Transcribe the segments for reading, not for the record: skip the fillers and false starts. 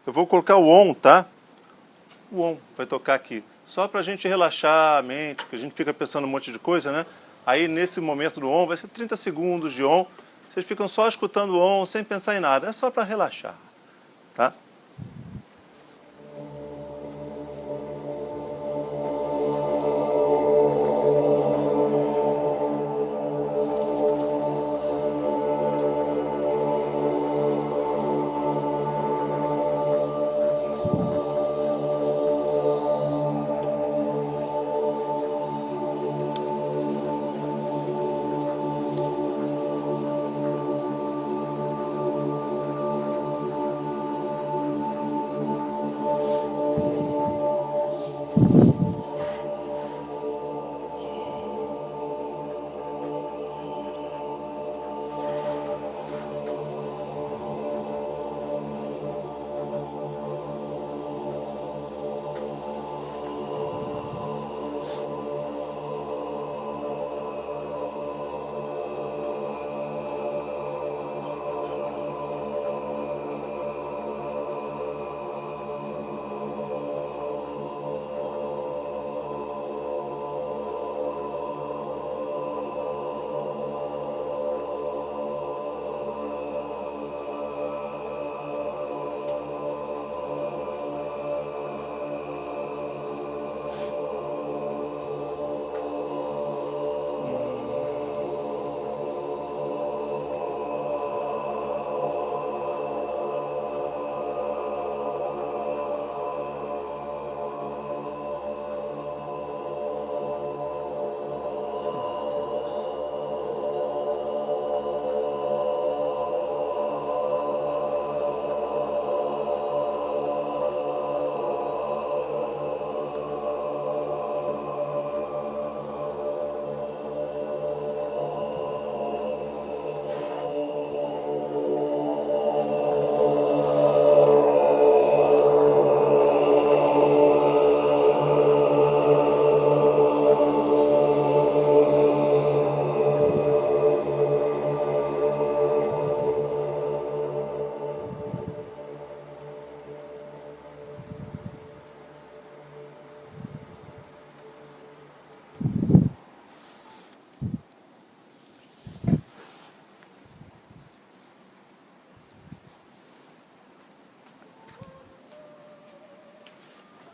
Eu vou colocar o on, tá? O on vai tocar aqui. Só pra gente relaxar a mente, porque a gente fica pensando um monte de coisa, né? Aí nesse momento do on, vai ser 30 segundos de on. Vocês ficam só escutando o on, sem pensar em nada. É só pra relaxar, tá?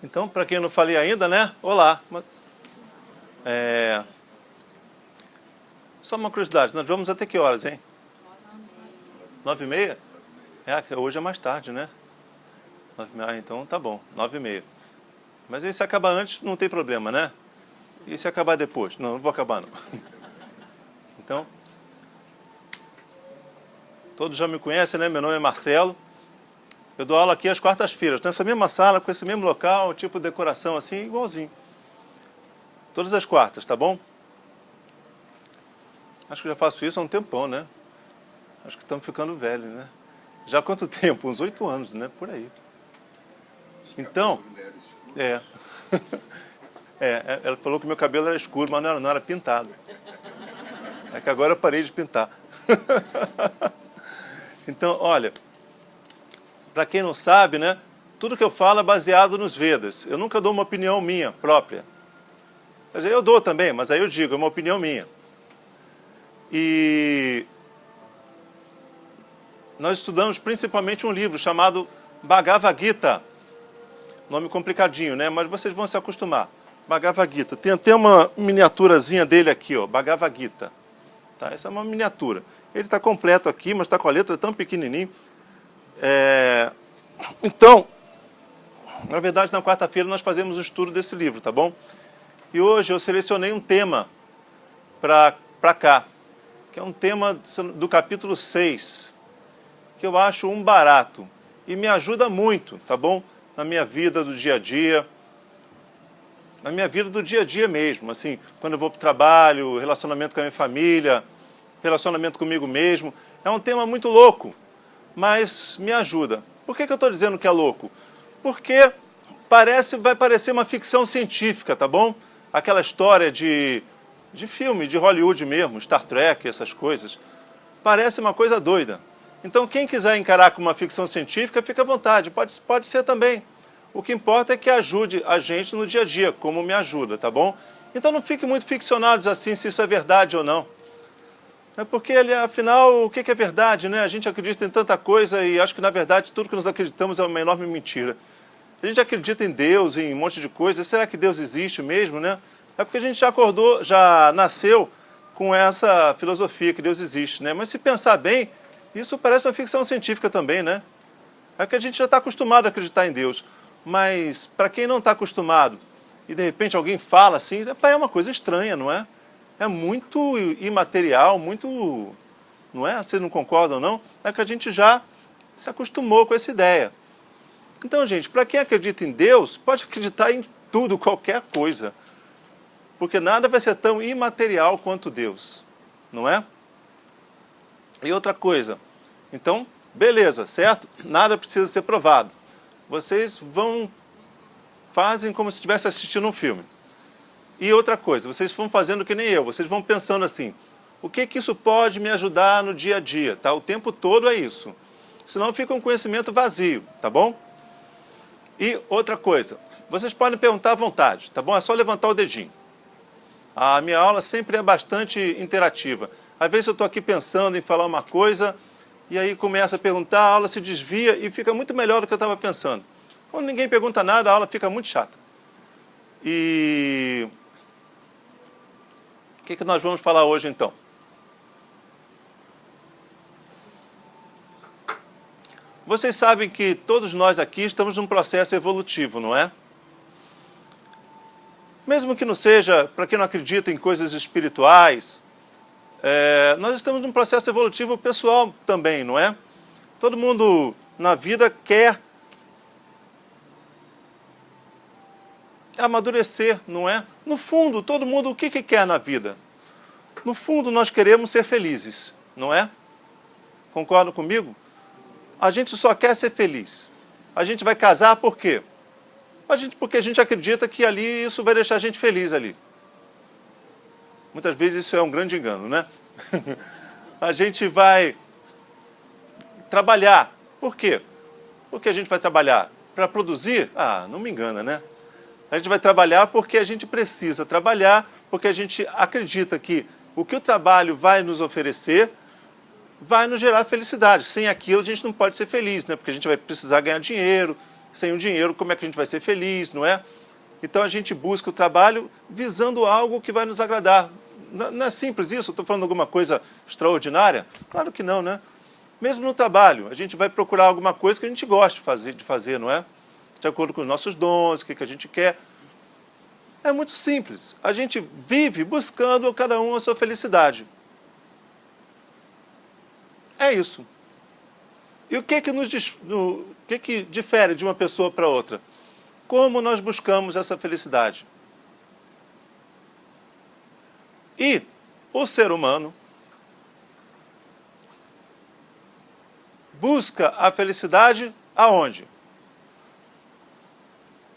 Então, para quem eu não falei ainda, né? Olá. Só uma curiosidade, nós vamos até que horas, hein? 9h30? É, hoje é mais tarde, né? 9h30, então tá bom, 9h30. Mas aí se acabar antes, não tem problema, né? E se acabar depois? Não, não vou acabar não. Então, todos já me conhecem, né? Meu nome é Marcelo. Eu dou aula aqui às quartas-feiras, nessa mesma sala, com esse mesmo local, tipo de decoração assim, igualzinho. Todas as quartas, tá bom? Acho que já faço isso há um tempão, né? Acho que estamos ficando velhos, né? Já há quanto tempo? Uns 8 anos, né? Por aí. Então, ela falou que meu cabelo era escuro, mas não era pintado. É que agora eu parei de pintar. Então, olha, para quem não sabe, né? Tudo que eu falo é baseado nos Vedas. Eu nunca dou uma opinião minha própria. Quer dizer, eu dou também, mas aí eu digo, é uma opinião minha. E nós estudamos principalmente um livro chamado Bhagavad Gita. Nome complicadinho, né? Mas vocês vão se acostumar. Bhagavad Gita. Tem até uma miniaturazinha dele aqui, ó. Bhagavad Gita. Tá? Essa é uma miniatura. Ele está completo aqui, mas está com a letra tão pequenininho. Então, na verdade, na quarta-feira nós fazemos um estudo desse livro, tá bom? E hoje eu selecionei um tema para cá, que é um tema do capítulo 6, que eu acho um barato e me ajuda muito, tá bom? Na minha vida do dia a dia, na minha vida do dia a dia mesmo, assim, quando eu vou para o trabalho, relacionamento com a minha família, relacionamento comigo mesmo. É um tema muito louco, mas me ajuda. Por que eu estou dizendo que é louco? Porque vai parecer uma ficção científica, tá bom? Aquela história de filme, de Hollywood mesmo, Star Trek, essas coisas. Parece uma coisa doida, Então, quem quiser encarar como uma ficção científica, fica à vontade, pode ser também. O que importa é que ajude a gente no dia a dia, como me ajuda, tá bom? Então não fique muito ficcionados assim, se isso é verdade ou não. É porque, afinal, o que é verdade, né? A gente acredita em tanta coisa e acho que, na verdade, tudo que nós acreditamos é uma enorme mentira. A gente acredita em Deus, em um monte de coisa. Será que Deus existe mesmo, né? É porque a gente já nasceu com essa filosofia que Deus existe, né? Mas se pensar bem, isso parece uma ficção científica também, né? É que a gente já está acostumado a acreditar em Deus. Mas, para quem não está acostumado, e de repente alguém fala assim, é uma coisa estranha, não é? É muito imaterial, muito... Não é? Vocês não concordam, não? É que a gente já se acostumou com essa ideia. Então, gente, para quem acredita em Deus, pode acreditar em tudo, qualquer coisa. Porque nada vai ser tão imaterial quanto Deus, não é? E outra coisa, então, beleza, certo? Nada precisa ser provado. Vocês fazem como se estivesse assistindo um filme. E outra coisa, vocês vão fazendo que nem eu, vocês vão pensando assim, o que isso pode me ajudar no dia a dia, tá? O tempo todo é isso. Senão fica um conhecimento vazio, tá bom? E outra coisa, vocês podem perguntar à vontade, tá bom? É só levantar o dedinho. A minha aula sempre é bastante interativa. Às vezes eu estou aqui pensando em falar uma coisa, e aí começa a perguntar, a aula se desvia e fica muito melhor do que eu estava pensando. Quando ninguém pergunta nada, a aula fica muito chata. E o que nós vamos falar hoje, então? Vocês sabem que todos nós aqui estamos num processo evolutivo, não é? Mesmo que não seja, para quem não acredita em coisas espirituais, nós estamos num processo evolutivo pessoal também, não é? Todo mundo na vida quer amadurecer, não é? No fundo, todo mundo o que quer na vida? No fundo, nós queremos ser felizes, não é? Concordam comigo? A gente só quer ser feliz. A gente vai casar por quê? Porque a gente acredita que ali isso vai deixar a gente feliz ali. Muitas vezes isso é um grande engano, né? A gente vai trabalhar. Por quê? Porque a gente vai trabalhar para produzir? Ah, não me engana, né? A gente vai trabalhar porque a gente precisa trabalhar, porque a gente acredita que o que o trabalho vai nos oferecer vai nos gerar felicidade. Sem aquilo a gente não pode ser feliz, né? Porque a gente vai precisar ganhar dinheiro. Sem o dinheiro, como é que a gente vai ser feliz, não é? Então a gente busca o trabalho visando algo que vai nos agradar. Não é simples isso? Estou falando alguma coisa extraordinária? Claro que não, né? Mesmo no trabalho, a gente vai procurar alguma coisa que a gente gosta de fazer, não é? De acordo com os nossos dons, o que a gente quer. É muito simples. A gente vive buscando cada um a sua felicidade. É isso. E o que difere de uma pessoa para outra? Como nós buscamos essa felicidade? E o ser humano busca a felicidade aonde?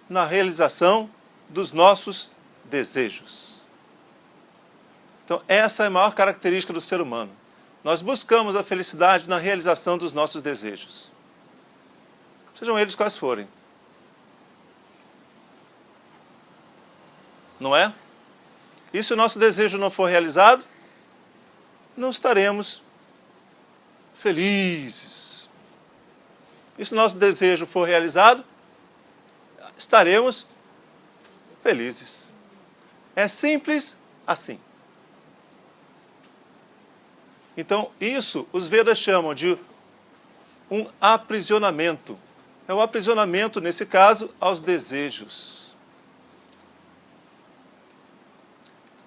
Na realização dos nossos desejos. Então, essa é a maior característica do ser humano. Nós buscamos a felicidade na realização dos nossos desejos. Sejam eles quais forem. Não é? E se o nosso desejo não for realizado, não estaremos felizes. E se o nosso desejo for realizado, estaremos felizes. É simples assim. Então, isso os Vedas chamam de um aprisionamento. É o aprisionamento, nesse caso, aos desejos.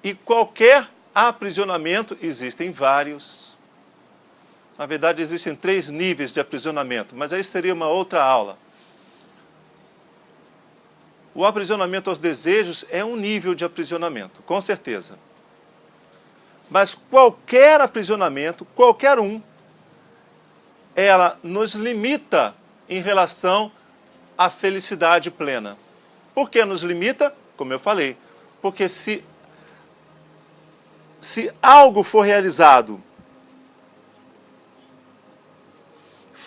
E qualquer aprisionamento, existem vários. Na verdade, existem 3 níveis de aprisionamento, mas aí seria uma outra aula. O aprisionamento aos desejos é um nível de aprisionamento, com certeza. Mas qualquer aprisionamento, qualquer um, ela nos limita em relação à felicidade plena. Por que nos limita? Como eu falei, porque se algo for realizado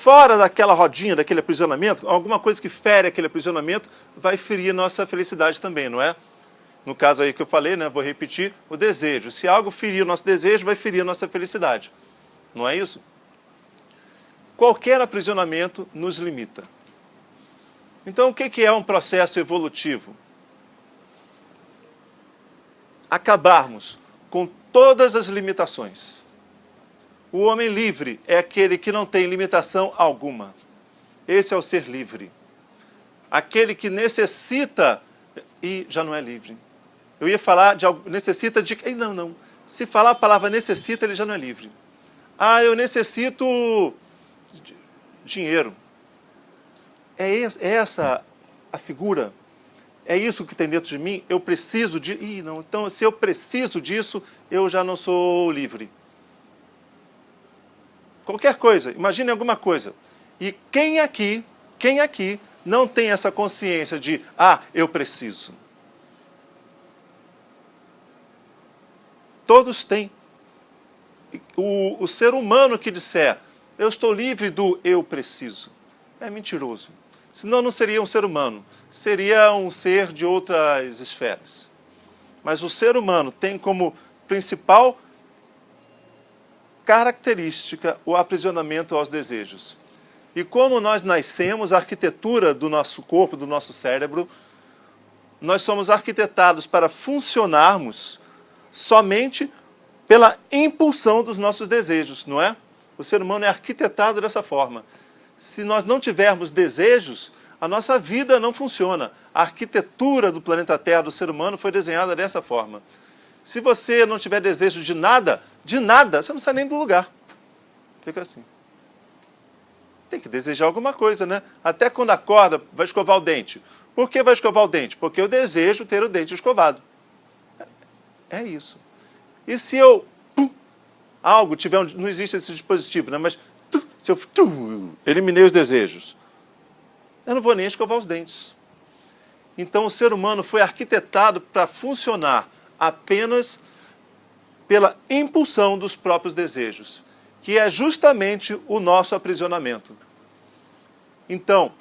fora daquela rodinha, daquele aprisionamento, alguma coisa que fere aquele aprisionamento, vai ferir nossa felicidade também, não é? No caso aí que eu falei, né, vou repetir, o desejo. Se algo ferir o nosso desejo, vai ferir a nossa felicidade. Não é isso? Qualquer aprisionamento nos limita. Então, o que é um processo evolutivo? Acabarmos com todas as limitações. O homem livre é aquele que não tem limitação alguma. Esse é o ser livre. Aquele que necessita e já não é livre. Eu ia falar de algo, necessita de... Não. Se falar a palavra necessita, ele já não é livre. Ah, eu necessito dinheiro. É essa a figura? É isso que tem dentro de mim? Eu preciso de... não. Então, se eu preciso disso, eu já não sou livre. Qualquer coisa, imagine alguma coisa. E quem aqui não tem essa consciência de, eu preciso? Todos têm. O ser humano que disser, eu estou livre do eu preciso, é mentiroso. Senão não seria um ser humano, seria um ser de outras esferas. Mas o ser humano tem como principal característica o aprisionamento aos desejos. E como nós nascemos, a arquitetura do nosso corpo, do nosso cérebro, nós somos arquitetados para funcionarmos somente pela impulsão dos nossos desejos, não é? O ser humano é arquitetado dessa forma. Se nós não tivermos desejos, a nossa vida não funciona. A arquitetura do planeta Terra, do ser humano, foi desenhada dessa forma. Se você não tiver desejo de nada, você não sai nem do lugar. Fica assim. Tem que desejar alguma coisa, né? Até quando acorda, vai escovar o dente. Por que vai escovar o dente? Porque eu desejo ter o dente escovado. É isso. E se eu... algo tiver... não existe esse dispositivo, né? Mas se eu eliminei os desejos, eu não vou nem escovar os dentes. Então o ser humano foi arquitetado para funcionar apenas pela impulsão dos próprios desejos, que é justamente o nosso aprisionamento. Então,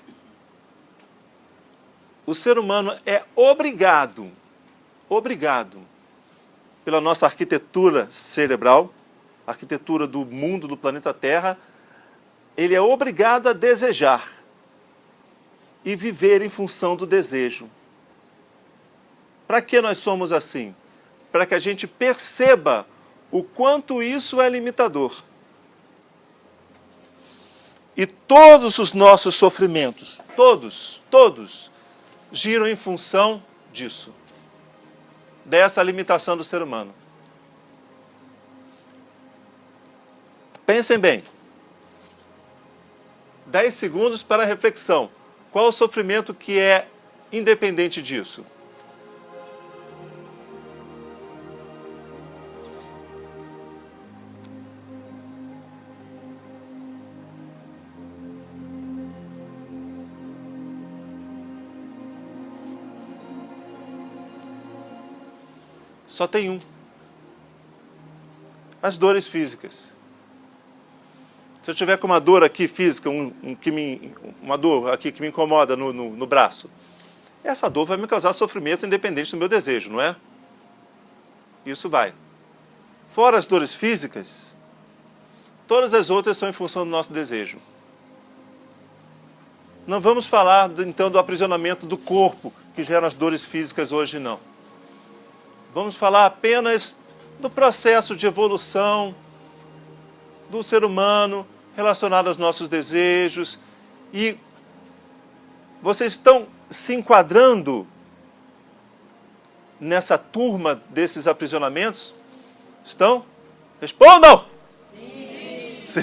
o ser humano é obrigado, pela nossa arquitetura cerebral, arquitetura do mundo, do planeta Terra, ele é obrigado a desejar e viver em função do desejo. Para que nós somos assim? Para que a gente perceba o quanto isso é limitador. E todos os nossos sofrimentos, todos, giram em função disso. Dessa limitação do ser humano. Pensem bem. 10 segundos para a reflexão. Qual o sofrimento que é independente disso? Só tem um. As dores físicas. Se eu tiver com uma dor aqui física, uma dor aqui que me incomoda no braço, essa dor vai me causar sofrimento independente do meu desejo, não é? Isso vai. Fora as dores físicas, todas as outras são em função do nosso desejo. Não vamos falar, então, do aprisionamento do corpo, que gera as dores físicas hoje, não. Vamos falar apenas do processo de evolução do ser humano relacionado aos nossos desejos. E vocês estão se enquadrando nessa turma desses aprisionamentos? Estão? Respondam! Sim! Sim.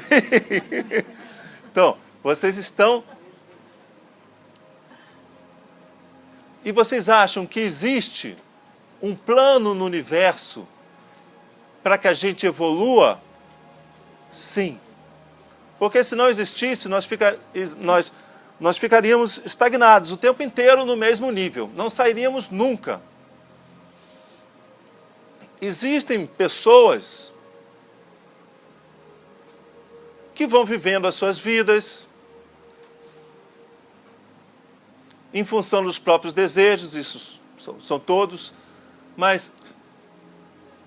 Então, vocês estão... E vocês acham que existe um plano no universo para que a gente evolua? Sim. Porque se não existisse, nós ficaríamos estagnados o tempo inteiro no mesmo nível. Não sairíamos nunca. Existem pessoas que vão vivendo as suas vidas, em função dos próprios desejos, isso são todos, mas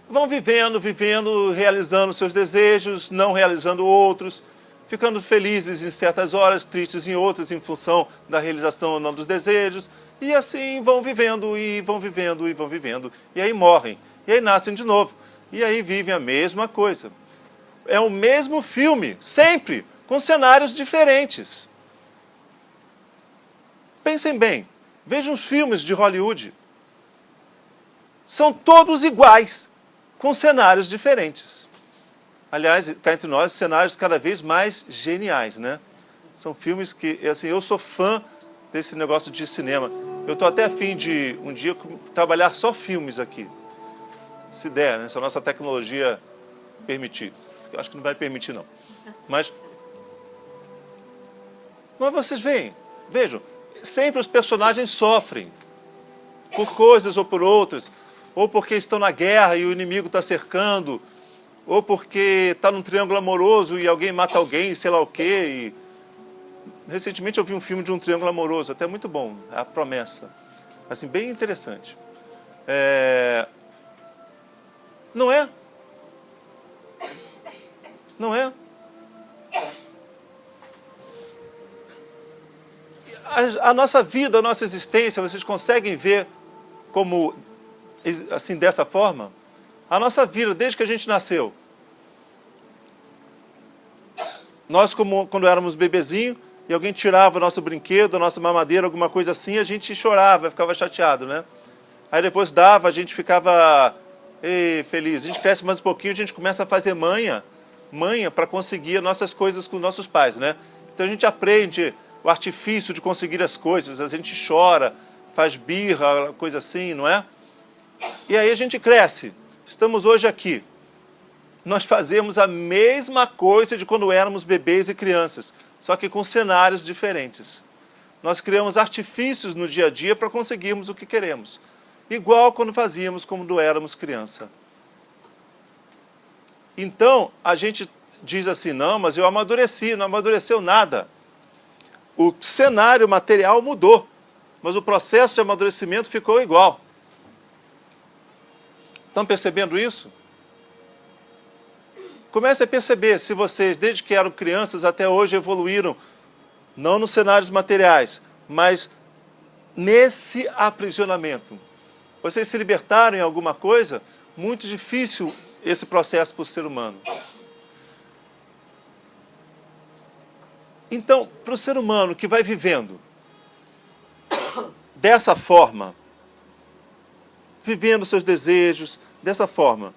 vão vivendo, realizando seus desejos, não realizando outros, ficando felizes em certas horas, tristes em outras, em função da realização ou não dos desejos, e assim vão vivendo, e vão vivendo, e vão vivendo, e aí morrem, e aí nascem de novo, e aí vivem a mesma coisa. É o mesmo filme, sempre, com cenários diferentes. Pensem bem, vejam os filmes de Hollywood. São todos iguais, com cenários diferentes. Aliás, está entre nós cenários cada vez mais geniais, né? São filmes que, assim, eu sou fã desse negócio de cinema. Eu estou até a fim de, um dia, trabalhar só filmes aqui. Se der, né? Se a nossa tecnologia permitir. Eu acho que não vai permitir, não. Mas vocês vejam, sempre os personagens sofrem. Por coisas ou por outras. Ou porque estão na guerra e o inimigo está cercando, ou porque está num triângulo amoroso e alguém mata alguém, sei lá o quê. Recentemente eu vi um filme de um triângulo amoroso, até muito bom, A Promessa. Assim, bem interessante. Não é? Não é? A nossa vida, a nossa existência, vocês conseguem ver como, assim, dessa forma? A nossa vida, desde que a gente nasceu. Nós, quando éramos bebezinho, e alguém tirava o nosso brinquedo, a nossa mamadeira, alguma coisa assim, a gente chorava, ficava chateado, né? Aí depois dava, a gente ficava feliz. A gente cresce mais um pouquinho, a gente começa a fazer manha para conseguir nossas coisas com nossos pais, né? Então a gente aprende o artifício de conseguir as coisas, a gente chora, faz birra, coisa assim, não é? E aí a gente cresce. Estamos hoje aqui. Nós fazemos a mesma coisa de quando éramos bebês e crianças, só que com cenários diferentes. Nós criamos artifícios no dia a dia para conseguirmos o que queremos. Igual quando fazíamos quando éramos criança. Então, a gente diz assim, não, mas eu amadureci, não amadureceu nada. O cenário material mudou, mas o processo de amadurecimento ficou igual. Estão percebendo isso? Comece a perceber se vocês, desde que eram crianças até hoje, evoluíram, não nos cenários materiais, mas nesse aprisionamento. Vocês se libertaram em alguma coisa? Muito difícil esse processo para o ser humano. Então, para o ser humano que vai vivendo dessa forma, vivendo seus desejos dessa forma,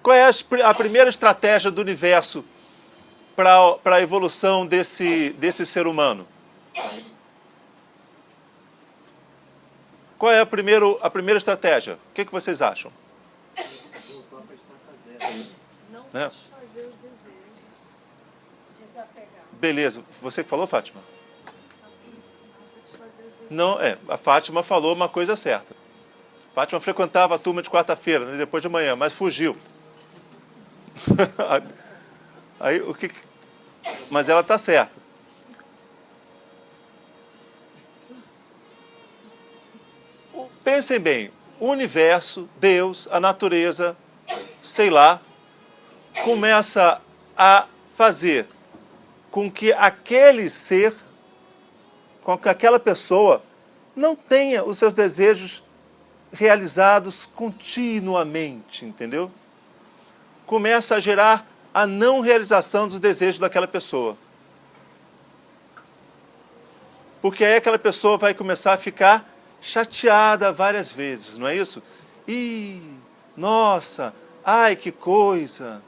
qual é a primeira estratégia do universo para a evolução desse ser humano? Qual é a primeira estratégia? O que vocês acham? Voltar para estaca zero. Não satisfazer os desejos. Desapegar. Beleza. Você que falou, Fátima? Não satisfazer os desejos. Não, a Fátima falou uma coisa certa. Fátima frequentava a turma de quarta-feira, né, depois de manhã, mas fugiu. Aí, mas ela está certa. Pensem bem, o universo, Deus, a natureza, sei lá, começa a fazer com que aquele ser, com que aquela pessoa não tenha os seus desejos realizados continuamente, entendeu? Começa a gerar a não realização dos desejos daquela pessoa. Porque aí aquela pessoa vai começar a ficar chateada várias vezes, não é isso? Nossa, ai que coisa,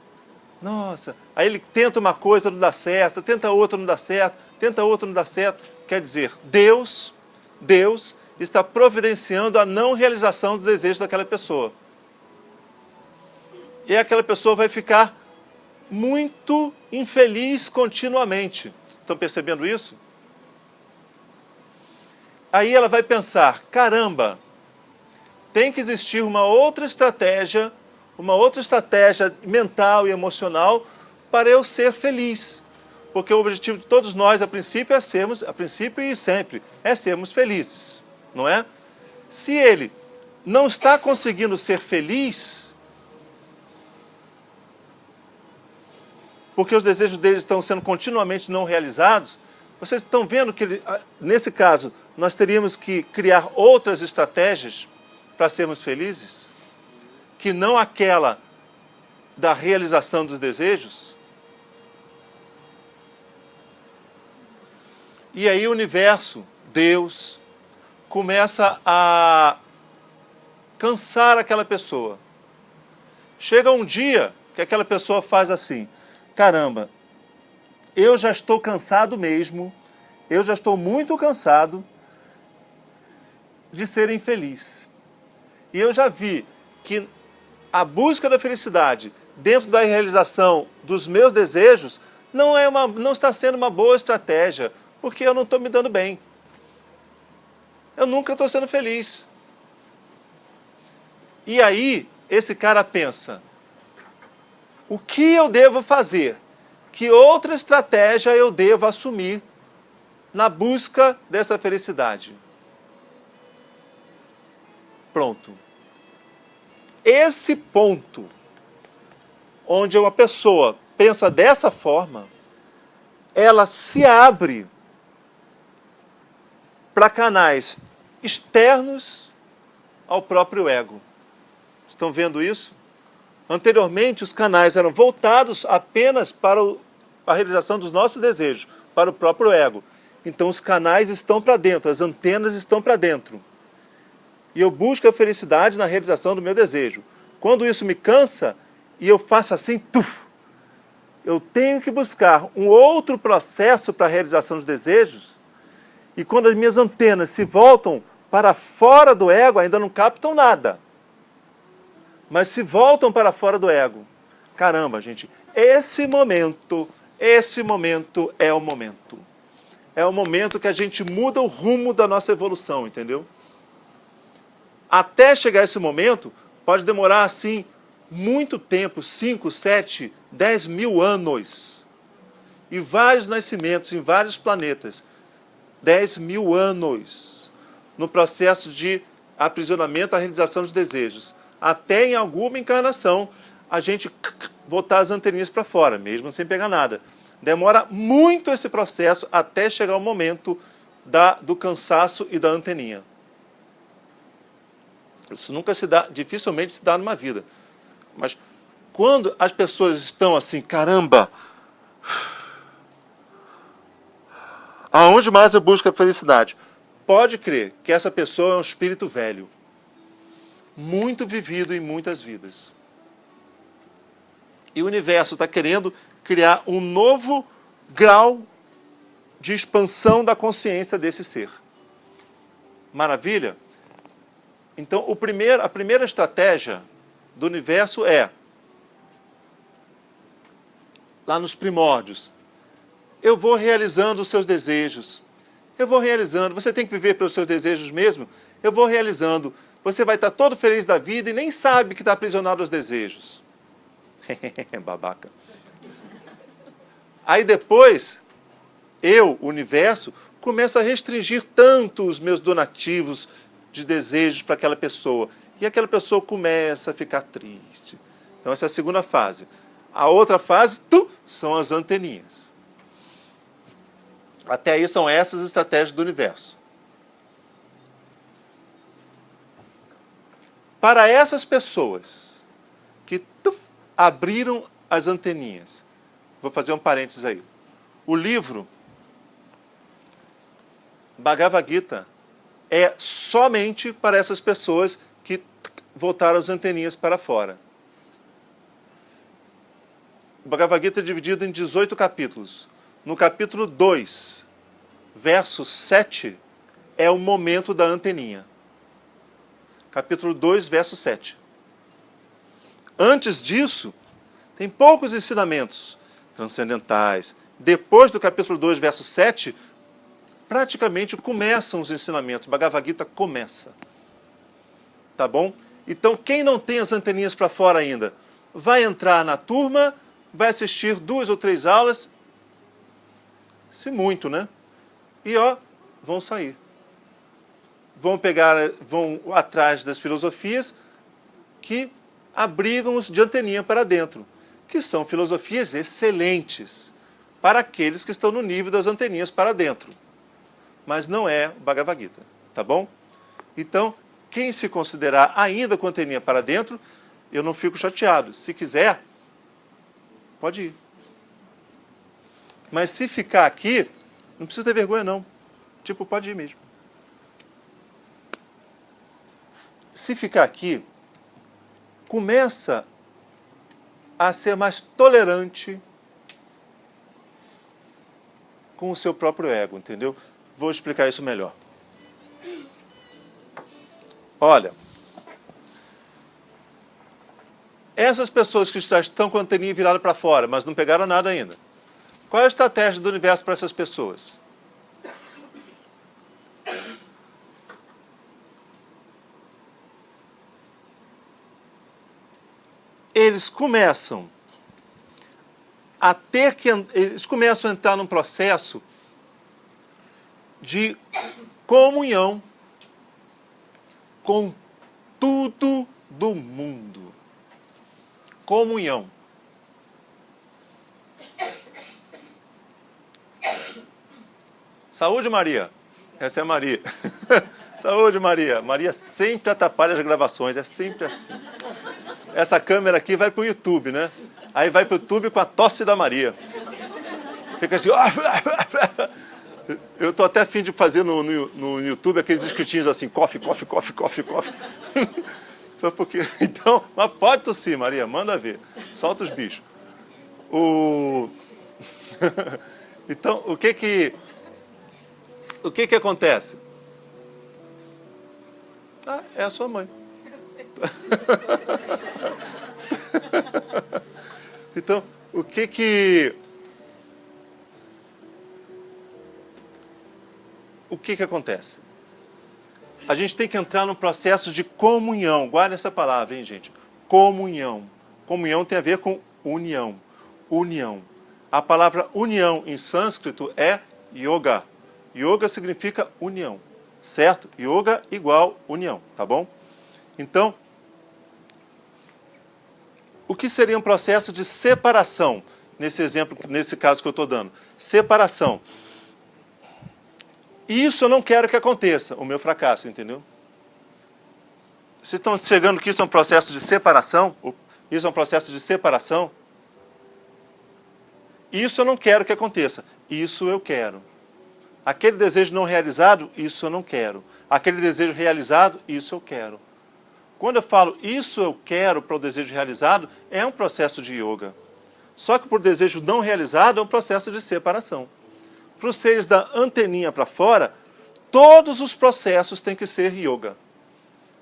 nossa. Aí ele tenta uma coisa, não dá certo, tenta outra, não dá certo, tenta outra, não dá certo. Quer dizer, Deus está providenciando a não realização dos desejos daquela pessoa. E aquela pessoa vai ficar muito infeliz continuamente. Estão percebendo isso? Aí ela vai pensar, caramba, tem que existir uma outra estratégia mental e emocional para eu ser feliz. Porque o objetivo de todos nós, a princípio e sempre, é sermos felizes, não é? Se ele não está conseguindo ser feliz, porque os desejos dele estão sendo continuamente não realizados, vocês estão vendo que, nesse caso, nós teríamos que criar outras estratégias para sermos felizes, que não aquela da realização dos desejos? E aí o universo, Deus, começa a cansar aquela pessoa. Chega um dia que aquela pessoa faz assim: caramba, eu já estou cansado mesmo, eu já estou muito cansado de ser infeliz. E eu já vi que a busca da felicidade dentro da realização dos meus desejos não está sendo uma boa estratégia, porque eu não estou me dando bem. Eu nunca estou sendo feliz. E aí, esse cara pensa: o que eu devo fazer? Que outra estratégia eu devo assumir na busca dessa felicidade? Pronto. Esse ponto, onde uma pessoa pensa dessa forma, ela se abre para canais externos ao próprio ego. Estão vendo isso? Anteriormente, os canais eram voltados apenas para a realização dos nossos desejos, para o próprio ego. Então, os canais estão para dentro, as antenas estão para dentro. E eu busco a felicidade na realização do meu desejo. Quando isso me cansa, e eu faço assim, eu tenho que buscar um outro processo para a realização dos desejos. E quando as minhas antenas se voltam para fora do ego, ainda não captam nada. Mas se voltam para fora do ego. Caramba, gente, esse momento é o momento. É o momento que a gente muda o rumo da nossa evolução, entendeu? Até chegar esse momento, pode demorar assim muito tempo, 5, 7, 10 mil anos. E vários nascimentos em vários planetas. 10 mil anos no processo de aprisionamento à realização dos desejos. Até em alguma encarnação a gente botar as anteninhas para fora, mesmo sem pegar nada. Demora muito esse processo até chegar o momento do cansaço e da anteninha. Isso nunca se dá, dificilmente se dá numa vida. Mas quando as pessoas estão assim, caramba, aonde mais eu busco a felicidade? Pode crer que essa pessoa é um espírito velho, muito vivido em muitas vidas. E o universo está querendo criar um novo grau de expansão da consciência desse ser. Maravilha? Então, a primeira estratégia do universo é, lá nos primórdios, eu vou realizando os seus desejos. Eu vou realizando. Você tem que viver pelos seus desejos mesmo? Eu vou realizando. Você vai estar todo feliz da vida e nem sabe que está aprisionado aos desejos. Babaca. Aí depois, o universo, começo a restringir tanto os meus donativos de desejos para aquela pessoa. E aquela pessoa começa a ficar triste. Então essa é a segunda fase. A outra fase, são as anteninhas. Até aí são essas estratégias do universo. Para essas pessoas que abriram as anteninhas, vou fazer um parênteses aí. O livro Bhagavad Gita é somente para essas pessoas que voltaram as anteninhas para fora. O Bhagavad Gita é dividido em 18 capítulos. No capítulo 2, verso 7, é o momento da anteninha. Capítulo 2, verso 7. Antes disso, tem poucos ensinamentos transcendentais. Depois do capítulo 2, verso 7, praticamente começam os ensinamentos. Bhagavad Gita começa. Tá bom? Então, quem não tem as anteninhas para fora ainda, vai entrar na turma, vai assistir 2 ou 3 aulas Se muito, né? E ó, vão sair. Vão atrás das filosofias que abrigam-os de anteninha para dentro, que são filosofias excelentes para aqueles que estão no nível das anteninhas para dentro. Mas não é o Bhagavad Gita, tá bom? Então, quem se considerar ainda com anteninha para dentro, eu não fico chateado. Se quiser, pode ir. Mas se ficar aqui, não precisa ter vergonha não. Tipo, pode ir mesmo. Se ficar aqui, começa a ser mais tolerante com o seu próprio ego, entendeu? Vou explicar isso melhor. Olha, essas pessoas que já estão com a anteninha virada para fora, mas não pegaram nada ainda. Qual é a estratégia do universo para essas pessoas? Eles começam a entrar num processo de comunhão com tudo do mundo. Comunhão. Saúde, Maria. Essa é a Maria. Saúde, Maria. Maria sempre atrapalha as gravações, é sempre assim. Essa câmera aqui vai para o YouTube, né? Aí vai para o YouTube com a tosse da Maria. Fica assim... Eu estou até a fim de fazer no YouTube aqueles escritinhos assim, coffee, coffee, coffee, coffee, coffee. Só porque... Então, mas pode tossir, Maria, manda ver. Solta os bichos. Então, o que acontece? Ah, é a sua mãe. Então, o que acontece? A gente tem que entrar num processo de comunhão. Guarda essa palavra, hein, gente? Comunhão. Comunhão tem a ver com união. União. A palavra união em sânscrito é yoga. Yoga significa união, certo? Yoga igual união, tá bom? Então, o que seria um processo de separação? Nesse exemplo, nesse caso que eu estou dando. Separação. E isso eu não quero que aconteça, o meu fracasso, entendeu? Vocês estão chegando que isso é um processo de separação? Isso é um processo de separação? Isso eu não quero que aconteça. Isso eu quero. Aquele desejo não realizado, isso eu não quero. Aquele desejo realizado, isso eu quero. Quando eu falo isso eu quero para o desejo realizado, é um processo de yoga. Só que por desejo não realizado, é um processo de separação. Para os seres da anteninha para fora, todos os processos têm que ser yoga.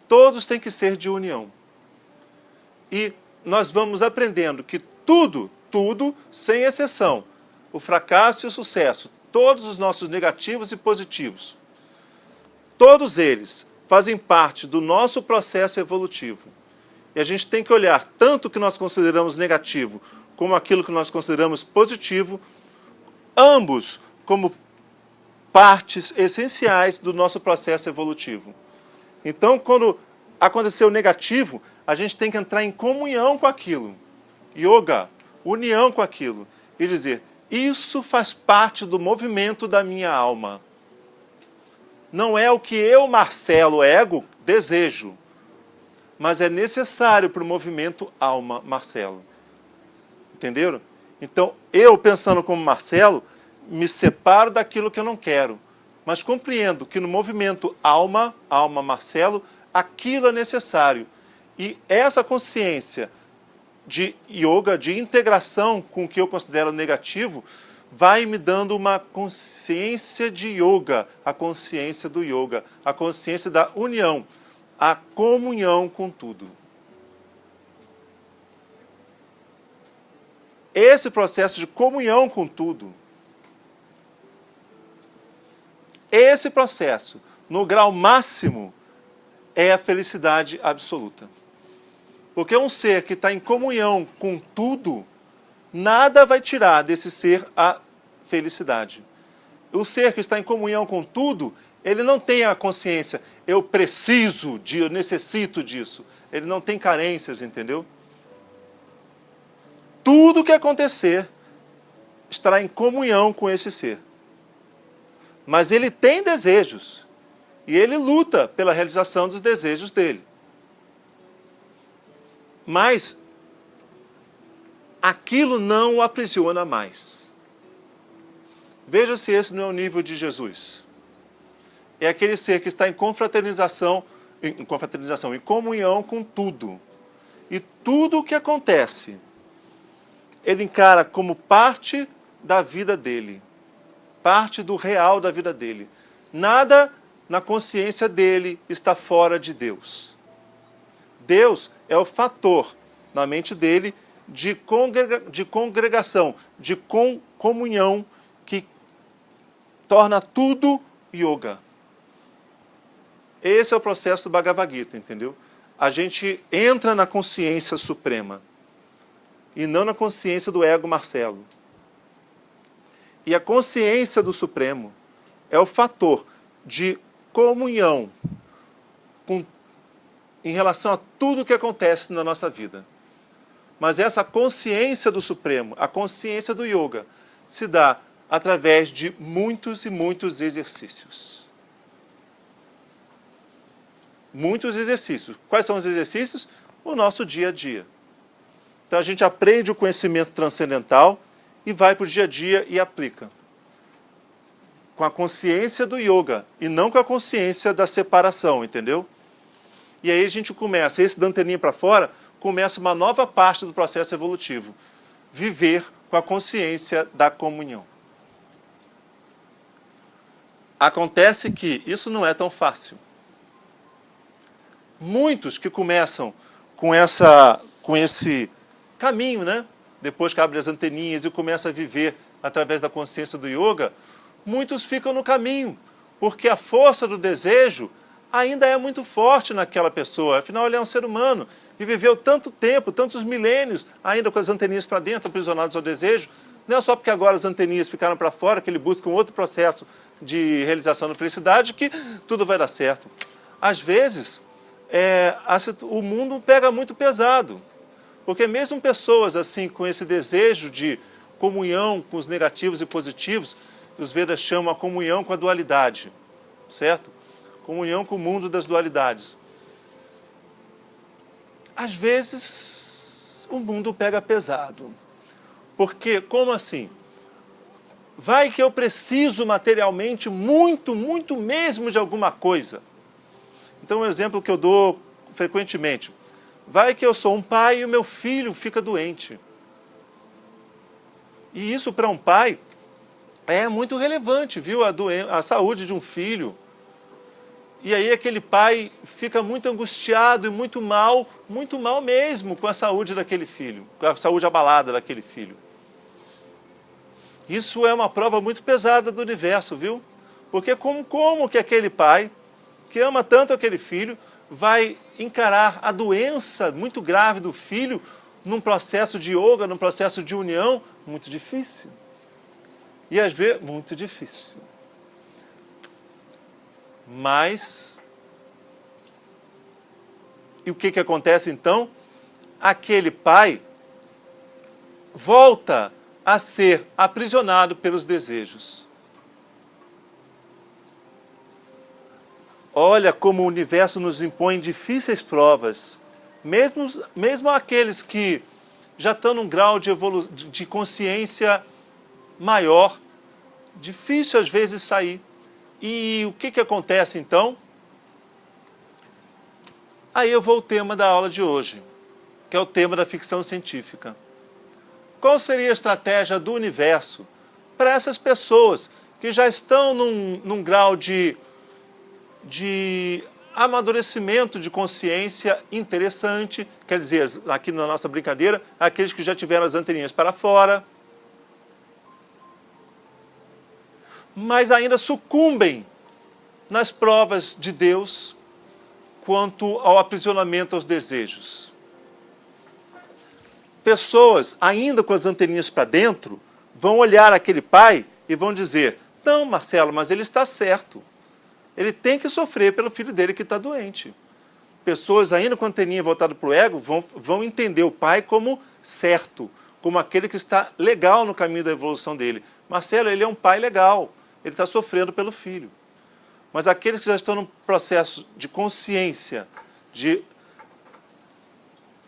Todos têm que ser de união. E nós vamos aprendendo que tudo, sem exceção, o fracasso e o sucesso, todos os nossos negativos e positivos, todos eles fazem parte do nosso processo evolutivo. E a gente tem que olhar tanto o que nós consideramos negativo como aquilo que nós consideramos positivo, ambos como partes essenciais do nosso processo evolutivo. Então, quando acontecer o negativo, a gente tem que entrar em comunhão com aquilo. Yoga, união com aquilo. E dizer, isso faz parte do movimento da minha alma. Não é o que eu, Marcelo, ego, desejo. Mas é necessário para o movimento alma, Marcelo. Entenderam? Então, eu, pensando como Marcelo, me separo daquilo que eu não quero. Mas compreendo que no movimento alma, Marcelo, aquilo é necessário. E essa consciência de yoga, de integração com o que eu considero negativo, vai me dando uma consciência de yoga, a consciência do yoga, a consciência da união, a comunhão com tudo. Esse processo de comunhão com tudo, esse processo, no grau máximo, é a felicidade absoluta. Porque um ser que está em comunhão com tudo, nada vai tirar desse ser a felicidade. o ser que está em comunhão com tudo, ele não tem a consciência, eu preciso, eu necessito disso. Ele não tem carências, entendeu? Tudo que acontecer estará em comunhão com esse ser. Mas ele tem desejos. E ele luta pela realização dos desejos dele. Mas aquilo não o aprisiona mais. Veja se esse não é o nível de Jesus. É aquele ser que está em em comunhão com tudo. E tudo o que acontece, ele encara como parte da vida dele. Parte do real da vida dele. Nada na consciência dele está fora de Deus. Deus é o fator na mente dele de congregação, de comunhão, que torna tudo yoga. Esse é o processo do Bhagavad Gita, entendeu? A gente entra na consciência suprema e não na consciência do ego Marcelo. E a consciência do Supremo é o fator de comunhão em relação a tudo que acontece na nossa vida. Mas essa consciência do Supremo, a consciência do Yoga, se dá através de muitos e muitos exercícios. Muitos exercícios. Quais são os exercícios? O nosso dia a dia. Então a gente aprende o conhecimento transcendental e vai para o dia a dia e aplica. Com a consciência do yoga e não com a consciência da separação, entendeu? E aí a gente começa, esse da anteninha para fora, começa uma nova parte do processo evolutivo. Viver com a consciência da comunhão. Acontece que isso não é tão fácil. Muitos que começam com esse caminho, né? Depois que abre as anteninhas e começa a viver através da consciência do yoga, muitos ficam no caminho, porque a força do desejo ainda é muito forte naquela pessoa. Afinal, ele é um ser humano e viveu tanto tempo, tantos milênios, ainda com as anteninhas para dentro, aprisionados ao desejo. Não é só porque agora as anteninhas ficaram para fora que ele busca um outro processo de realização da felicidade que tudo vai dar certo. Às vezes, o mundo pega muito pesado. Porque mesmo pessoas assim com esse desejo de comunhão com os negativos e positivos, os Vedas chamam a comunhão com a dualidade, certo? Comunhão com o mundo das dualidades. Às vezes, o mundo pega pesado. Porque, como assim? Vai que eu preciso materialmente muito, muito mesmo de alguma coisa. Então, um exemplo que eu dou frequentemente. Vai que eu sou um pai e o meu filho fica doente. E isso para um pai é muito relevante, viu? A saúde de um filho. E aí aquele pai fica muito angustiado e muito mal mesmo com a saúde daquele filho, com a saúde abalada daquele filho. Isso é uma prova muito pesada do universo, viu? Porque como que aquele pai, que ama tanto aquele filho, vai encarar a doença muito grave do filho num processo de yoga, num processo de união, muito difícil. E às vezes, muito difícil. Mas, e o que acontece então? Aquele pai volta a ser aprisionado pelos desejos. Olha como o universo nos impõe difíceis provas. Mesmo aqueles que já estão num grau de consciência maior, difícil às vezes sair. E o que acontece então? Aí eu vou ao tema da aula de hoje, que é o tema da ficção científica. Qual seria a estratégia do universo para essas pessoas que já estão num grau de amadurecimento de consciência interessante, quer dizer, aqui na nossa brincadeira, aqueles que já tiveram as anteninhas para fora, mas ainda sucumbem nas provas de Deus quanto ao aprisionamento aos desejos. Pessoas, ainda com as anteninhas para dentro, vão olhar aquele pai e vão dizer: Não, Marcelo, mas ele está certo. Ele tem que sofrer pelo filho dele que está doente. Pessoas ainda com a anteninha voltada para o ego vão entender o pai como certo, como aquele que está legal no caminho da evolução dele. Marcelo, ele é um pai legal, ele está sofrendo pelo filho. Mas aqueles que já estão no processo de consciência, de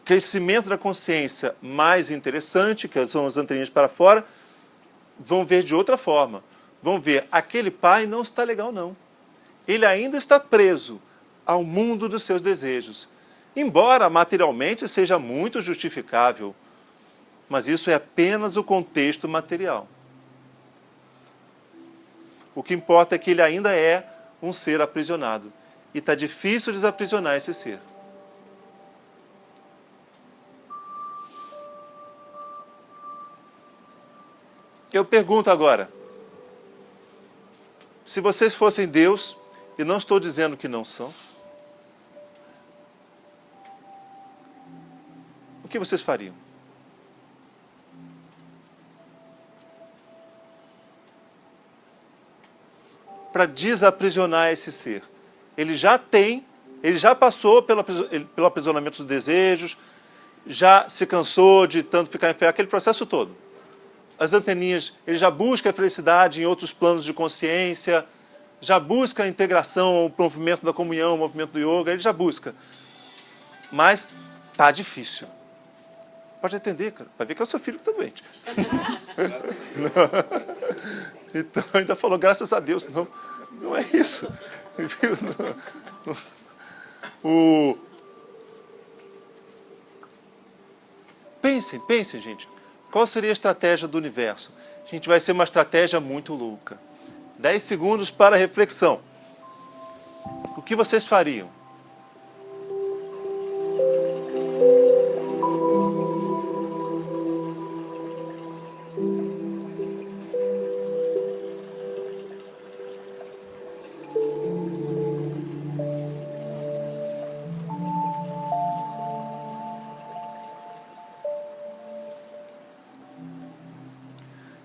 crescimento da consciência mais interessante, que são as anteninhas para fora, vão ver de outra forma. Vão ver, aquele pai não está legal não. Ele ainda está preso ao mundo dos seus desejos. Embora materialmente seja muito justificável, mas isso é apenas o contexto material. O que importa é que ele ainda é um ser aprisionado. E está difícil desaprisionar esse ser. Eu pergunto agora, se vocês fossem Deus, e não estou dizendo que não são, o que vocês fariam? Para desaprisionar esse ser. Ele já passou pelo aprisionamento dos desejos, já se cansou de tanto ficar enfermo, aquele processo todo. As anteninhas, ele já busca a felicidade em outros planos de consciência, já busca a integração, o movimento da comunhão, o movimento do yoga, ele já busca. Mas está difícil. Pode entender, cara. Vai ver que é o seu filho que está doente. Então, ainda falou, graças a Deus. Não, não é isso. Pensem, gente. Qual seria a estratégia do universo? A gente vai ser uma estratégia muito louca. 10 segundos para reflexão. O que vocês fariam?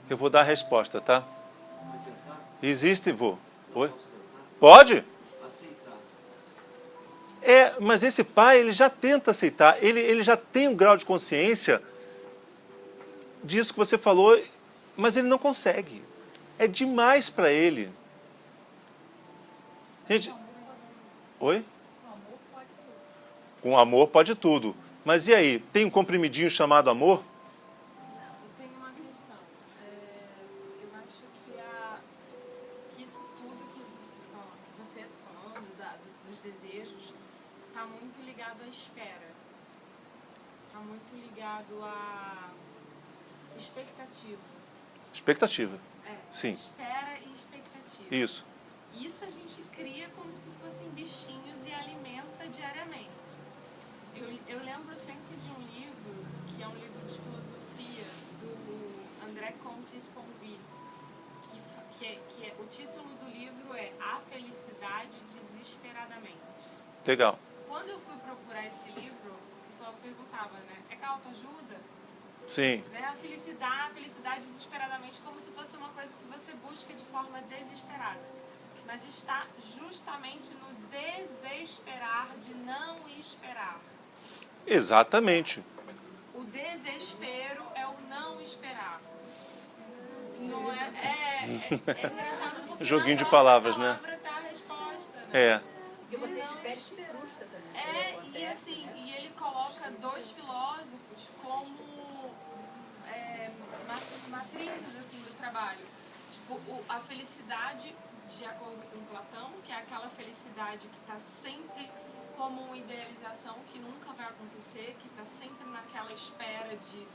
Eu vou dar a resposta, tá? Vai tentar? Existe, vou. Oi? Posso tentar? Pode? Aceitar. Mas esse pai, ele já tenta aceitar, ele já tem um grau de consciência disso que você falou, mas ele não consegue. É demais para ele. Gente, oi? Com amor pode tudo. Mas e aí, tem um comprimidinho chamado amor? Eu tenho uma questão. Eu acho que isso tudo que a gente está falando, que você está falando, dos desejos, está muito ligado à espera. Está muito ligado à expectativa. Expectativa. Sim. Espera e expectativa. Isso. Isso a gente cria como se fossem bichinhos e alimenta diariamente. Eu lembro sempre de um livro, que é um livro de filosofia, do André Comte Sponville, o título do livro é A Felicidade Desesperadamente. Legal. Quando eu fui procurar esse livro, o pessoal perguntava, né? É autoajuda? Sim. Né? A felicidade desesperadamente, como se fosse uma coisa que você busca de forma desesperada. Mas está justamente no desesperar de não esperar. Exatamente. O desespero é o não esperar. Não é engraçado porque Joguinho de na palavras, né? palavra está a resposta, né? É. Porque você espera e frustra também. E assim, e ele coloca dois filósofos como matrizes assim, do trabalho. Tipo, a felicidade, de acordo com Platão, que é aquela felicidade que está sempre como uma idealização que nunca vai acontecer, que está sempre naquela espera de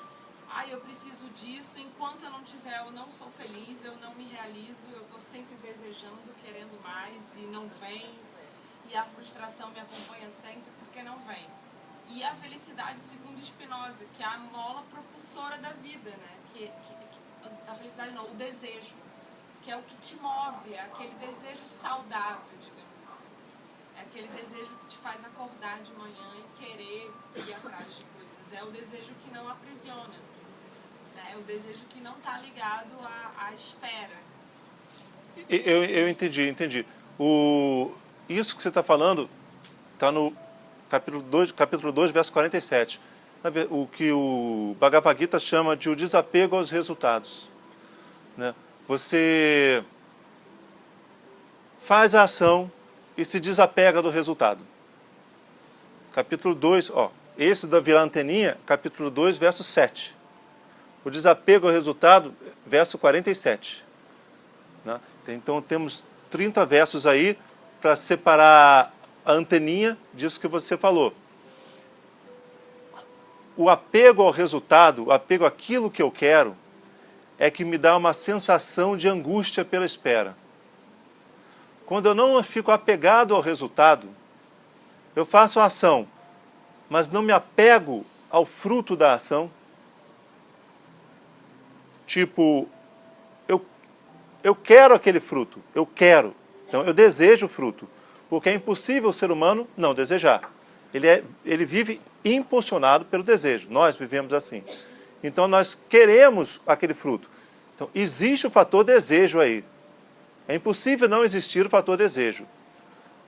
eu preciso disso, enquanto eu não tiver, eu não sou feliz, eu não me realizo, eu estou sempre desejando, querendo mais e não vem, e a frustração me acompanha sempre porque não vem. E a felicidade, segundo Spinoza, que é a mola propulsora da vida, né? A felicidade não, o desejo, que é o que te move, é aquele desejo saudável, digamos assim. É aquele desejo que te faz acordar de manhã e querer ir atrás de coisas. É o desejo que não aprisiona. Né? É o desejo que não está ligado à espera. Eu entendi. Isso que você está falando está no capítulo 2, verso 47. O que o Bhagavad Gita chama de o desapego aos resultados. Né? Você faz a ação e se desapega do resultado. Capítulo 2, esse da virar anteninha, capítulo 2, verso 7. O desapego ao resultado, verso 47. Né? Então temos 30 versos aí para separar a anteninha disso que você falou. O apego ao resultado, o apego àquilo que eu quero, é que me dá uma sensação de angústia pela espera. Quando eu não fico apegado ao resultado, eu faço a ação, mas não me apego ao fruto da ação. Tipo, eu quero aquele fruto, eu quero. Então eu desejo o fruto, porque é impossível o ser humano não desejar. Ele vive impulsionado pelo desejo, nós vivemos assim. Então nós queremos aquele fruto. Então existe o fator desejo aí. É impossível não existir o fator desejo.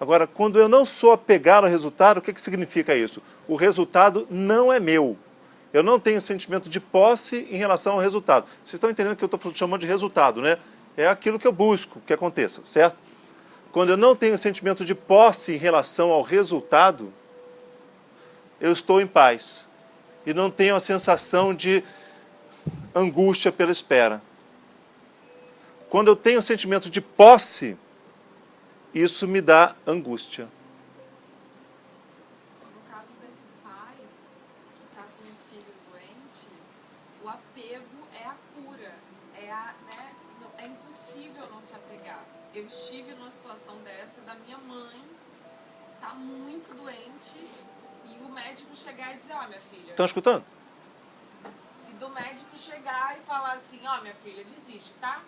Agora, quando eu não sou apegado ao resultado, o que significa isso? O resultado não é meu. Eu não tenho sentimento de posse em relação ao resultado. Vocês estão entendendo que eu estou chamando de resultado, né? É aquilo que eu busco que aconteça, certo? Quando eu não tenho sentimento de posse em relação ao resultado, eu estou em paz. E não tenho a sensação de angústia pela espera. Quando eu tenho sentimento de posse, isso me dá angústia. No caso desse pai que está com um filho doente, o apego é a cura. É impossível não se apegar. Eu estive numa situação dessa da minha mãe, está muito doente, e o médico chegar e dizer, minha filha... Estão escutando? E do médico chegar e falar assim, minha filha, desiste, tá?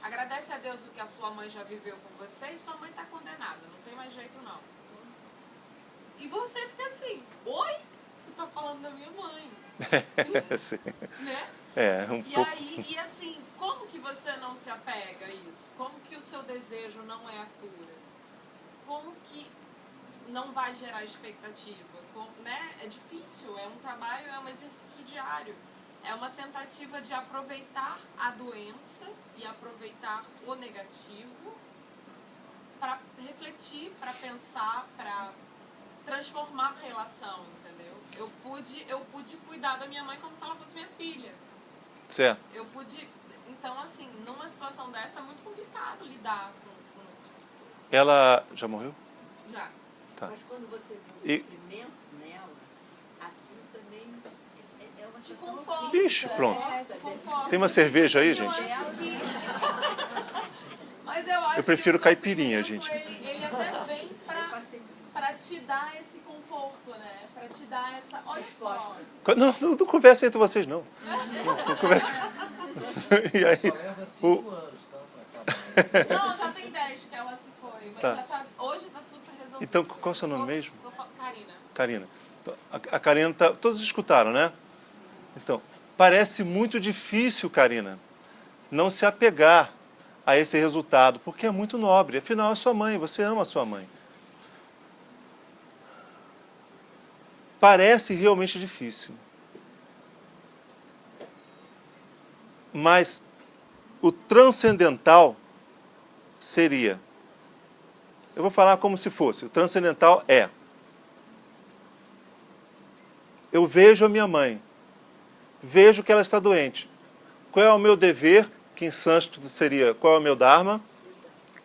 Agradece a Deus o que a sua mãe já viveu com você e sua mãe está condenada, não tem mais jeito não. E você fica assim, oi? Tu tá falando da minha mãe. Sim. Né? Pouco. E assim, como que você não se apega a isso? Como que o seu desejo não é a cura? Como que não vai gerar expectativa? Né? É difícil, é um trabalho, é um exercício diário. É uma tentativa de aproveitar a doença e aproveitar o negativo para refletir, para pensar, para transformar a relação, entendeu? Eu pude cuidar da minha mãe como se ela fosse minha filha. Certo. Então, assim, numa situação dessa é muito complicado lidar com esse tipo de coisa. Ela já morreu? Já. Tá. Mas quando você vê o sofrimento nela, aquilo também é uma Te situação conforta. horrível. Ixi, pronto. Te conforta. Tem uma cerveja aí, Eu gente? acho que... Mas eu acho Eu prefiro que o caipirinha, sofrimento, gente. Ele até vem pra te dar esse conforto, né? Pra te dar essa... Olha só. Não conversa entre vocês, não. Não conversa. E aí, Só leva 5 anos, tá? Não, já tem 10 que ela se foi. Mas Tá. já tá, hoje tá super resolvido. então, qual é o seu nome mesmo? Karina. Karina. A Karina tá... Todos escutaram, né? Então, parece muito difícil, Karina, não se apegar a esse resultado, porque é muito nobre. Afinal, é sua mãe, você ama a sua mãe. Parece realmente difícil. Mas o transcendental seria... Eu vou falar como se fosse. O transcendental é... Eu vejo a minha mãe. Vejo que ela está doente. Qual é o meu dever? Que em sânscrito seria, qual é o meu dharma?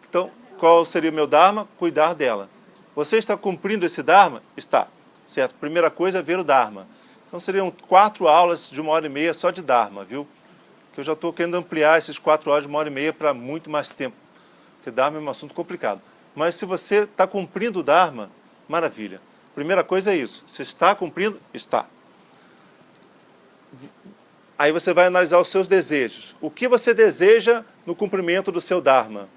Então, qual seria o meu dharma? Cuidar dela. Você está cumprindo esse dharma? Está. Certo? Primeira coisa é ver o dharma. Então seriam 4 aulas de 1h30 só de dharma, viu? Que eu já estou querendo ampliar esses 4 horas de 1h30 para muito mais tempo. Porque dharma é um assunto complicado. Mas se você está cumprindo o dharma, maravilha. Primeira coisa é isso. Você está cumprindo? Está. Aí você vai analisar os seus desejos. O que você deseja no cumprimento do seu dharma?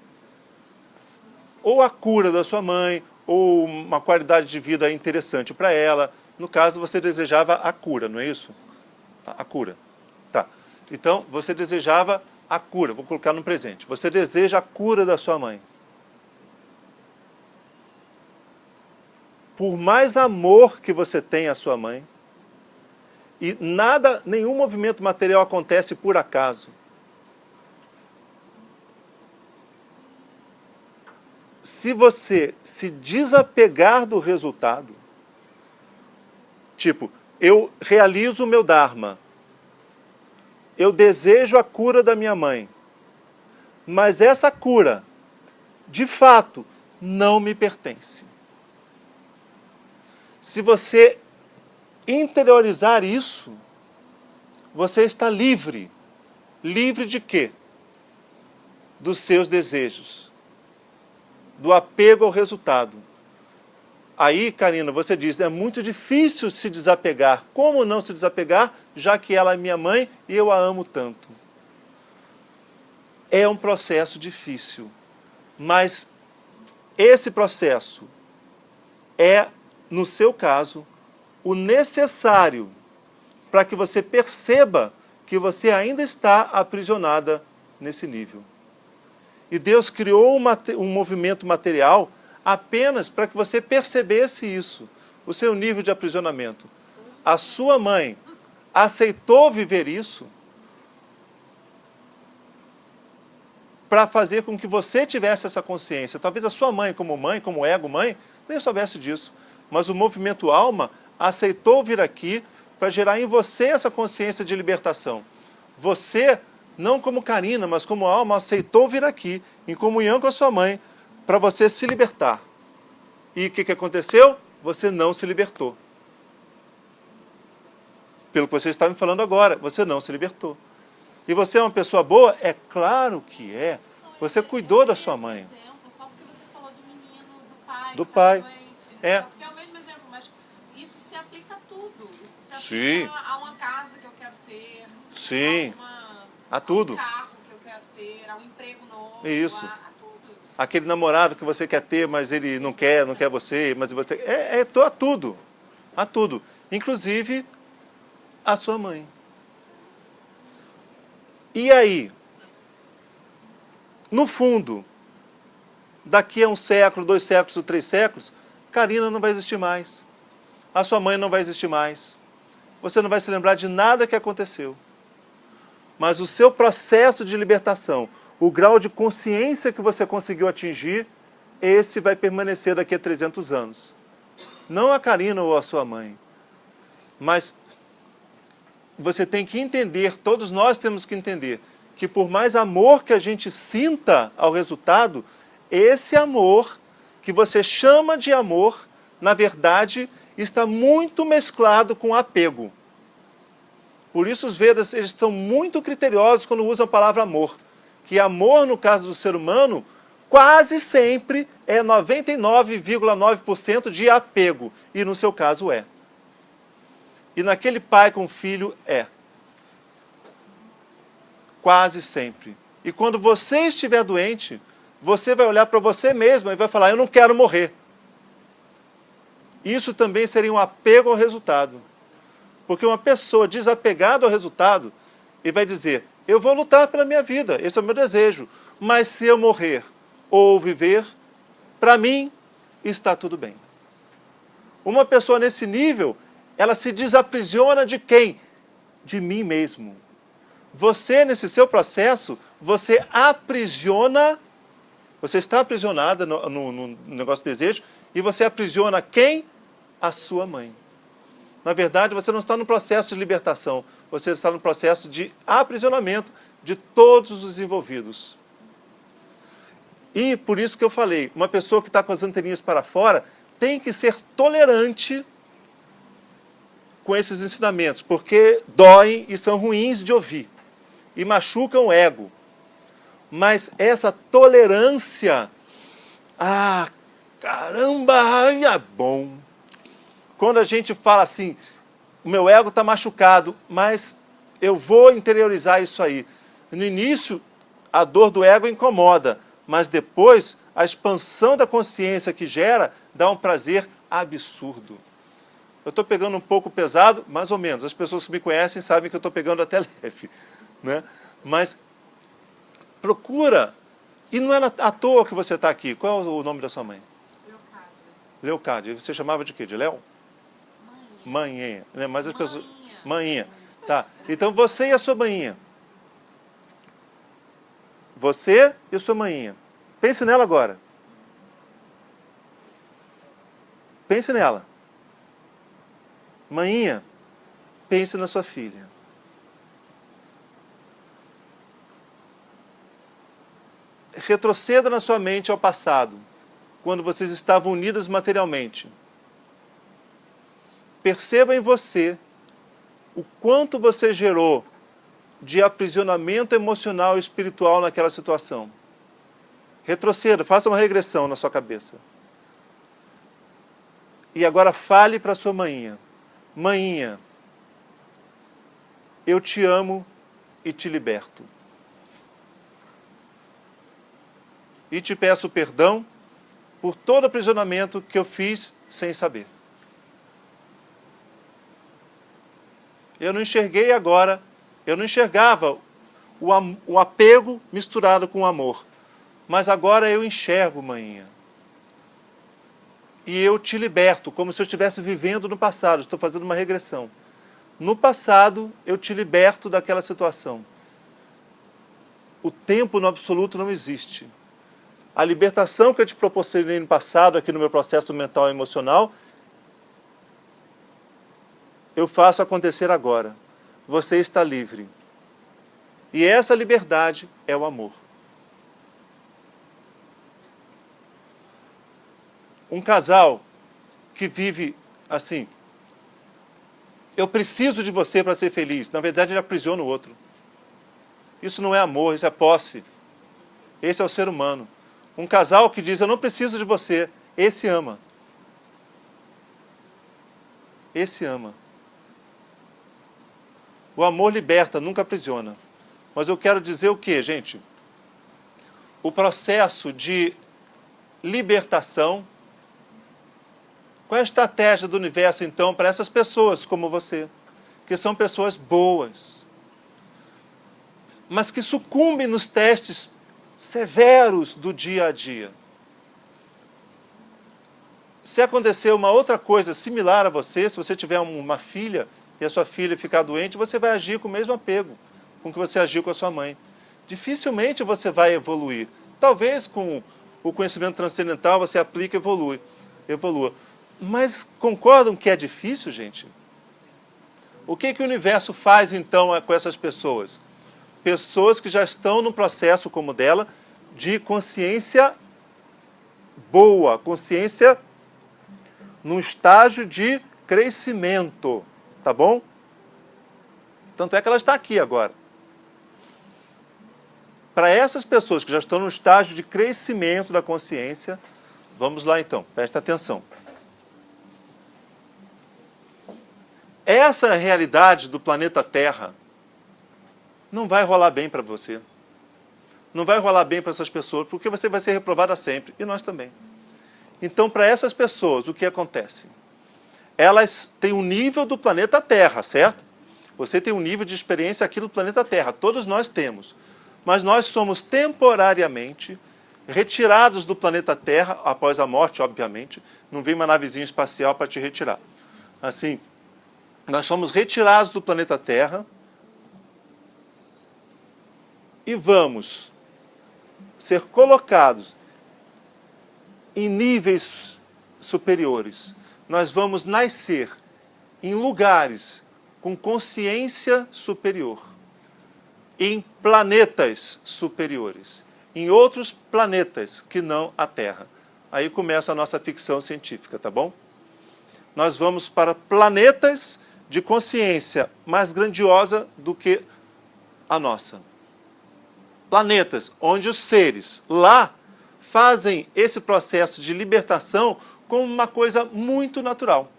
Ou a cura da sua mãe, ou uma qualidade de vida interessante para ela. No caso, você desejava a cura, não é isso? A cura. Tá. Então, você desejava a cura, vou colocar no presente. Você deseja a cura da sua mãe. Por mais amor que você tem à sua mãe, e nada, nenhum movimento material acontece por acaso. Se você se desapegar do resultado, tipo, eu realizo o meu Dharma, eu desejo a cura da minha mãe, mas essa cura, de fato, não me pertence. Se você interiorizar isso, você está livre. Livre de quê? Dos seus desejos. Do apego ao resultado. Aí, Karina, você diz, é muito difícil se desapegar. Como não se desapegar, já que ela é minha mãe e eu a amo tanto? É um processo difícil. Mas esse processo é, no seu caso, o necessário para que você perceba que você ainda está aprisionada nesse nível. E Deus criou um movimento material apenas para que você percebesse isso, o seu nível de aprisionamento. A sua mãe aceitou viver isso para fazer com que você tivesse essa consciência. Talvez a sua mãe, como ego mãe, nem soubesse disso. Mas o movimento alma aceitou vir aqui para gerar em você essa consciência de libertação. Você, não como Karina, mas como alma, aceitou vir aqui, em comunhão com a sua mãe, para você se libertar. E o que aconteceu? Você não se libertou. Pelo que você está me falando agora, você não se libertou. E você é uma pessoa boa? É claro que é. Você cuidou da sua mãe. Só porque você falou do menino, do pai. Do pai. É. Porque é o mesmo exemplo, mas isso se aplica a tudo. Isso se Sim. aplica a uma casa que eu quero ter. Sim. A tudo. um carro que eu quero ter, a um emprego novo. Isso. A tudo. Aquele namorado que você quer ter, mas ele não quer você, mas você... a tudo. A tudo. Inclusive a sua mãe. E aí? No fundo, daqui a 1 século, 2 séculos, 3 séculos, Karina não vai existir mais. A sua mãe não vai existir mais. Você não vai se lembrar de nada que aconteceu. Mas o seu processo de libertação, o grau de consciência que você conseguiu atingir, esse vai permanecer daqui a 300 anos. Não a Karina ou a sua mãe. Mas você tem que entender, todos nós temos que entender, que por mais amor que a gente sinta ao resultado, esse amor que você chama de amor, na verdade, está muito mesclado com apego. Por isso os Vedas, eles são muito criteriosos quando usam a palavra amor. Que amor, no caso do ser humano, quase sempre é 99,9% de apego. E no seu caso é. E naquele pai com filho é. Quase sempre. E quando você estiver doente, você vai olhar para você mesmo e vai falar, eu não quero morrer. Isso também seria um apego ao resultado. Porque uma pessoa desapegada ao resultado, ele vai dizer, eu vou lutar pela minha vida, esse é o meu desejo. Mas se eu morrer ou viver, para mim está tudo bem. Uma pessoa nesse nível, ela se desaprisiona de quem? De mim mesmo. Você, nesse seu processo, você aprisiona, você está aprisionada no negócio do desejo, e você aprisiona quem? A sua mãe. Na verdade, você não está no processo de libertação, você está no processo de aprisionamento de todos os envolvidos. E por isso que eu falei, uma pessoa que está com as anteninhas para fora tem que ser tolerante com esses ensinamentos, porque doem e são ruins de ouvir, e machucam o ego. Mas essa tolerância, caramba, é bom. Quando a gente fala assim, o meu ego está machucado, mas eu vou interiorizar isso aí. No início, a dor do ego incomoda, mas depois, a expansão da consciência que gera, dá um prazer absurdo. Eu estou pegando um pouco pesado, mais ou menos. As pessoas que me conhecem sabem que eu estou pegando até leve. Né? Mas Procura. E não é à toa que você está aqui. Qual é o nome da sua mãe? Leocádia. Leocádia. Você chamava de quê? De Léo? Mãe. Manhinha. Né? Mas as pessoas... Manhinha. Manhinha. Tá. Então você e a sua manhinha. Você e a sua manhinha. Pense nela agora. Pense nela. Manhinha, pense na sua filha. Retroceda na sua mente ao passado, quando vocês estavam unidas materialmente. Perceba em você o quanto você gerou de aprisionamento emocional e espiritual naquela situação. Retroceda, faça uma regressão na sua cabeça. E agora fale para sua manhinha. Manhinha, eu te amo e te liberto. E te peço perdão por todo aprisionamento que eu fiz sem saber. Eu não enxerguei agora, eu não enxergava o apego misturado com o amor. Mas agora eu enxergo, manhinha. E eu te liberto, como se eu estivesse vivendo no passado. Estou fazendo uma regressão. No passado, eu te liberto daquela situação. O tempo no absoluto não existe. A libertação que eu te proporcionei no passado, aqui no meu processo mental e emocional, eu faço acontecer agora. Você está livre. E essa liberdade é o amor. Um casal que vive assim, eu preciso de você para ser feliz. Na verdade, ele aprisiona o outro. Isso não é amor, isso é posse. Esse é o ser humano. Um casal que diz, eu não preciso de você. Esse ama. Esse ama. O amor liberta, nunca aprisiona. Mas eu quero dizer o quê, gente? O processo de libertação. Qual é a estratégia do universo, então, para essas pessoas como você? Que são pessoas boas, mas que sucumbem nos testes severos do dia a dia. Se acontecer uma outra coisa similar a você, se você tiver uma filha e a sua filha ficar doente, você vai agir com o mesmo apego com que você agiu com a sua mãe. Dificilmente você vai evoluir. Talvez com o conhecimento transcendental você aplique e evolua. Mas concordam que é difícil, gente? O que o universo faz, então, com essas pessoas? Pessoas que já estão num processo como o dela, de consciência boa, consciência num estágio de crescimento, tá bom? Tanto é que ela está aqui agora. Para essas pessoas que já estão no estágio de crescimento da consciência, vamos lá então, presta atenção. Essa realidade do planeta Terra não vai rolar bem para você. Não vai rolar bem para essas pessoas, porque você vai ser reprovada sempre, e nós também. Então, para essas pessoas, o que acontece? Elas têm um nível do planeta Terra, certo? Você tem um nível de experiência aqui do planeta Terra, todos nós temos. Mas nós somos temporariamente retirados do planeta Terra, após a morte, obviamente. Não vem uma navezinha espacial para te retirar. Assim, nós somos retirados do planeta Terra e vamos ser colocados em níveis superiores. Nós vamos nascer em lugares com consciência superior, em planetas superiores, em outros planetas que não a Terra. Aí começa a nossa ficção científica, tá bom? Nós vamos para planetas de consciência mais grandiosa do que a nossa. Planetas onde os seres lá fazem esse processo de libertação como uma coisa muito natural.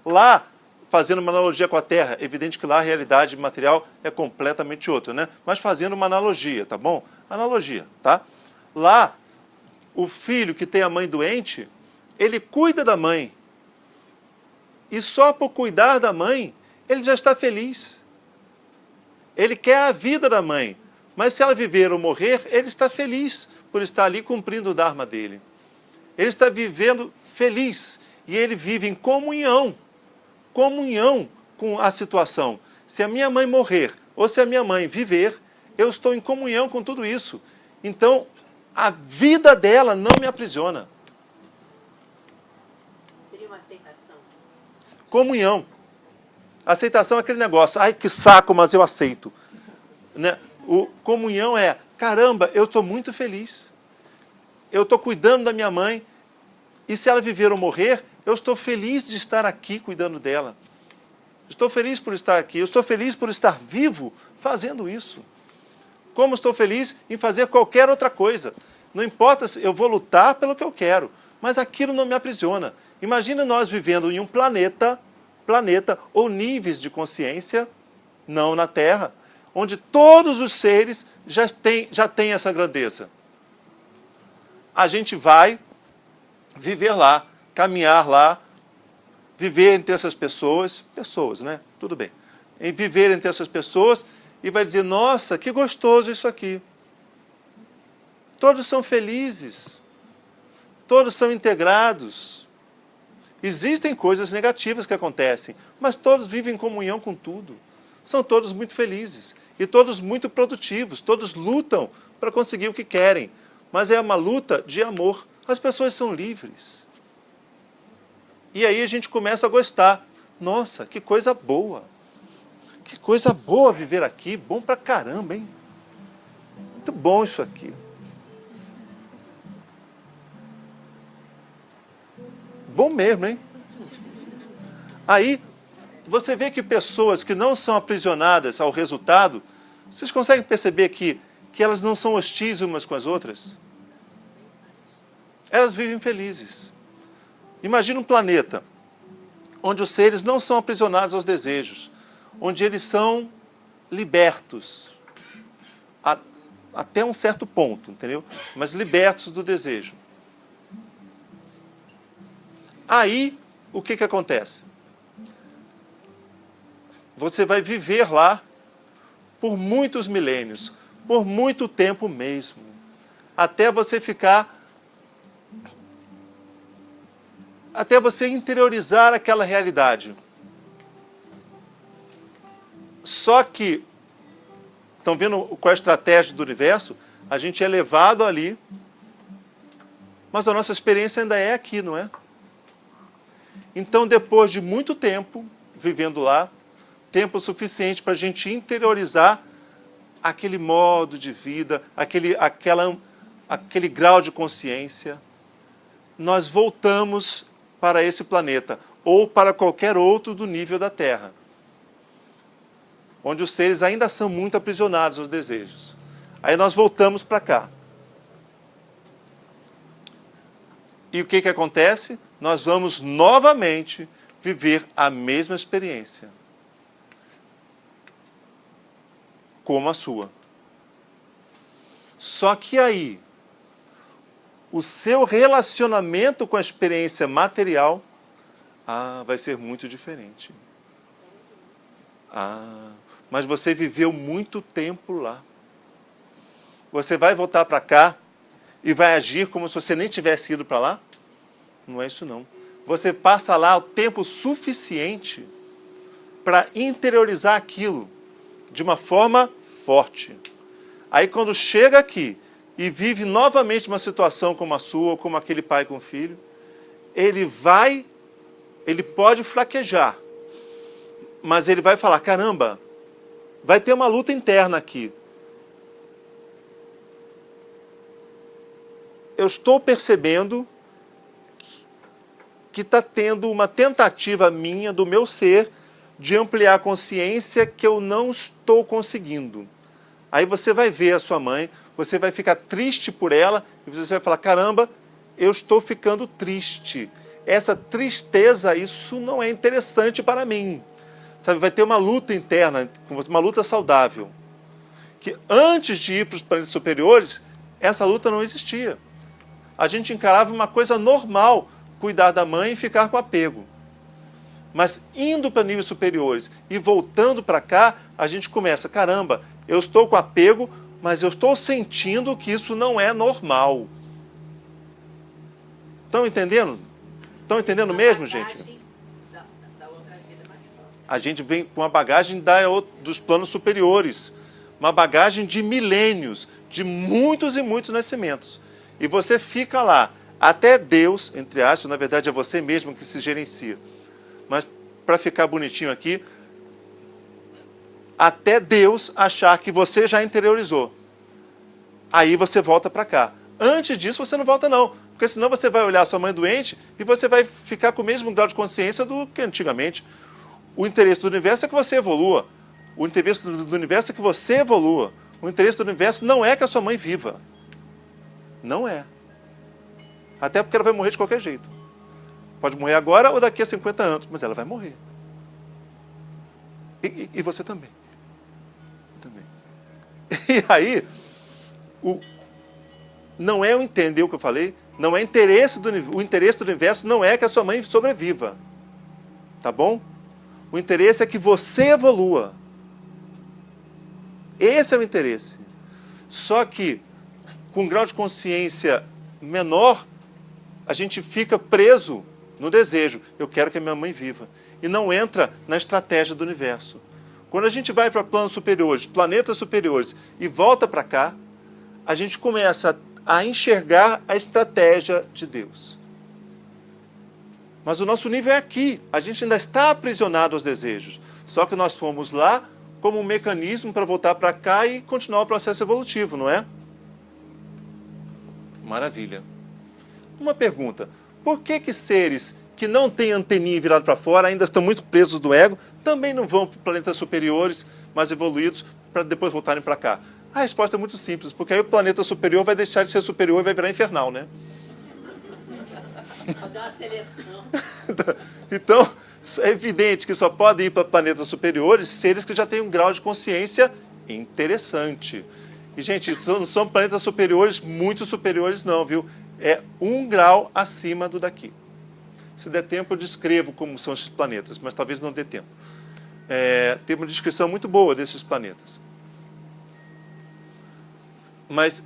Lá, fazendo uma analogia com a Terra, evidente que lá a realidade material é completamente outra, né? Mas fazendo uma analogia, tá bom? Analogia, tá? Lá, o filho que tem a mãe doente, ele cuida da mãe. E só por cuidar da mãe, ele já está feliz. Ele quer a vida da mãe. Mas se ela viver ou morrer, ele está feliz por estar ali cumprindo o Dharma dele. Ele está vivendo feliz e ele vive em comunhão com a situação. Se a minha mãe morrer ou se a minha mãe viver, eu estou em comunhão com tudo isso. Então, a vida dela não me aprisiona. Seria uma aceitação. Comunhão. Aceitação é aquele negócio, ai que saco, mas eu aceito. Né? Comunhão é, caramba, eu estou muito feliz. Eu estou cuidando da minha mãe. E se ela viver ou morrer, eu estou feliz de estar aqui cuidando dela. Estou feliz por estar aqui. Eu estou feliz por estar vivo fazendo isso. Como estou feliz em fazer qualquer outra coisa. Não importa se eu vou lutar pelo que eu quero, mas aquilo não me aprisiona. Imagina nós vivendo em um planeta ou níveis de consciência, não na Terra, onde todos os seres já têm essa grandeza. A gente vai viver lá, caminhar lá, viver entre essas pessoas, né? Tudo bem. Em viver entre essas pessoas e vai dizer, nossa, que gostoso isso aqui. Todos são felizes. Todos são integrados. Existem coisas negativas que acontecem, mas todos vivem em comunhão com tudo. São todos muito felizes e todos muito produtivos. Todos lutam para conseguir o que querem, mas é uma luta de amor. As pessoas são livres. E aí a gente começa a gostar. Nossa, que coisa boa. Que coisa boa viver aqui. Bom pra caramba, hein? Muito bom isso aqui. Bom mesmo, hein? Aí, você vê que pessoas que não são aprisionadas ao resultado, vocês conseguem perceber que elas não são hostis umas com as outras? Elas vivem felizes. Imagina um planeta onde os seres não são aprisionados aos desejos, onde eles são libertos, até um certo ponto, entendeu? Mas libertos do desejo. Aí, o que acontece? Você vai viver lá por muitos milênios, por muito tempo mesmo, até você interiorizar aquela realidade. Só que, estão vendo qual é a estratégia do universo? A gente é levado ali, mas a nossa experiência ainda é aqui, não é? Então, depois de muito tempo vivendo lá, tempo suficiente para a gente interiorizar aquele modo de vida, aquele grau de consciência, nós voltamos para esse planeta, ou para qualquer outro do nível da Terra, onde os seres ainda são muito aprisionados aos desejos. Aí nós voltamos para cá. E o que acontece? Nós vamos novamente viver a mesma experiência, como a sua. Só que aí, o seu relacionamento com a experiência material vai ser muito diferente. Mas você viveu muito tempo lá. Você vai voltar para cá e vai agir como se você nem tivesse ido para lá? Não é isso não. Você passa lá o tempo suficiente para interiorizar aquilo de uma forma forte. Aí quando chega aqui e vive novamente uma situação como a sua, ou como aquele pai com o filho, ele pode fraquejar, mas ele vai falar, caramba, vai ter uma luta interna aqui. Eu estou percebendo que está tendo uma tentativa minha, do meu ser, de ampliar a consciência que eu não estou conseguindo. Aí você vai ver a sua mãe, você vai ficar triste por ela, e você vai falar, caramba, eu estou ficando triste. Essa tristeza, isso não é interessante para mim. Sabe, vai ter uma luta interna, uma luta saudável. Que antes de ir para os planetas superiores, essa luta não existia. A gente encarava uma coisa normal, cuidar da mãe e ficar com apego. Mas indo para níveis superiores e voltando para cá, a gente começa, caramba, eu estou com apego, mas eu estou sentindo que isso não é normal. Estão entendendo? Estão entendendo mesmo, gente? Da outra vida mais forte. A gente vem com a bagagem dos planos superiores, uma bagagem de milênios, de muitos e muitos nascimentos. E você fica lá, até Deus, entre aspas, na verdade é você mesmo que se gerencia. Mas para ficar bonitinho aqui, até Deus achar que você já interiorizou. Aí você volta para cá. Antes disso você não volta não, porque senão você vai olhar sua mãe doente e você vai ficar com o mesmo grau de consciência do que antigamente. O interesse do universo é que você evolua. O interesse do universo é que você evolua. O interesse do universo não é que a sua mãe viva. Não é. Até porque ela vai morrer de qualquer jeito. Pode morrer agora ou daqui a 50 anos, mas ela vai morrer. E você também. E aí, não é o entender o que eu falei, não é interesse o interesse do universo não é que a sua mãe sobreviva. Tá bom? O interesse é que você evolua. Esse é o interesse. Só que, com um grau de consciência menor, a gente fica preso no desejo. Eu quero que a minha mãe viva. E não entra na estratégia do universo. Quando a gente vai para planos superiores, planetas superiores, e volta para cá, a gente começa a enxergar a estratégia de Deus. Mas o nosso nível é aqui. A gente ainda está aprisionado aos desejos. Só que nós fomos lá como um mecanismo para voltar para cá e continuar o processo evolutivo, não é? Maravilha. Uma pergunta. Por que seres que não têm anteninha virada para fora, ainda estão muito presos do ego, também não vão para planetas superiores, mais evoluídos, para depois voltarem para cá? A resposta é muito simples, porque aí o planeta superior vai deixar de ser superior e vai virar infernal, né? Fazer uma seleção. Então, é evidente que só podem ir para planetas superiores seres que já têm um grau de consciência interessante. E, gente, não são planetas superiores, muito superiores não, viu? É 1 grau acima do daqui. Se der tempo, eu descrevo como são esses planetas, mas talvez não dê tempo. Tem uma descrição muito boa desses planetas. Mas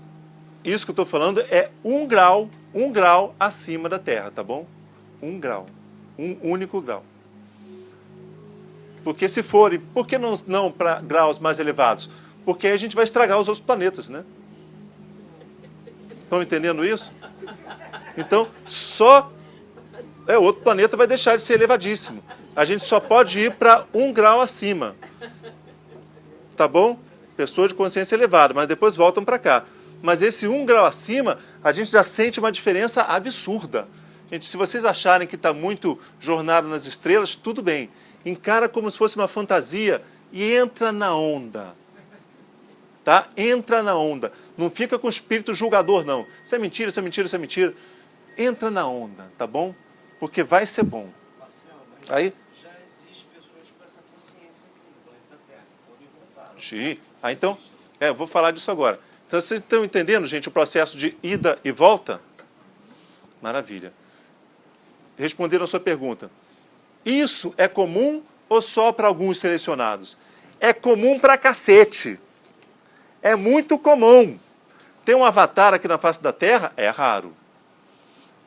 isso que eu estou falando é 1 grau acima da Terra, tá bom? 1 grau. Um único grau. Porque se forem, por que não para graus mais elevados? Porque aí a gente vai estragar os outros planetas, né? Estão entendendo isso? Então, outro planeta vai deixar de ser elevadíssimo. A gente só pode ir para 1 grau acima. Tá bom? Pessoas de consciência elevada, mas depois voltam para cá. Mas esse 1 grau acima, a gente já sente uma diferença absurda. Gente, se vocês acharem que está muito jornada nas estrelas, tudo bem. Encara como se fosse uma fantasia e entra na onda. Tá? Entra na onda. Não fica com espírito julgador, não. Isso é mentira, isso é mentira, isso é mentira. Entra na onda, tá bom? Porque vai ser bom. Marcelo, mas Aí, já existem pessoas com essa consciência aqui no planeta Terra, que foram e voltaram. sim. Então, eu vou falar disso agora. Então, vocês estão entendendo, gente, o processo de ida e volta? Maravilha. Responderam a sua pergunta. Isso é comum ou só para alguns selecionados? É comum pra cacete. É muito comum. Ter um avatar aqui na face da Terra é raro.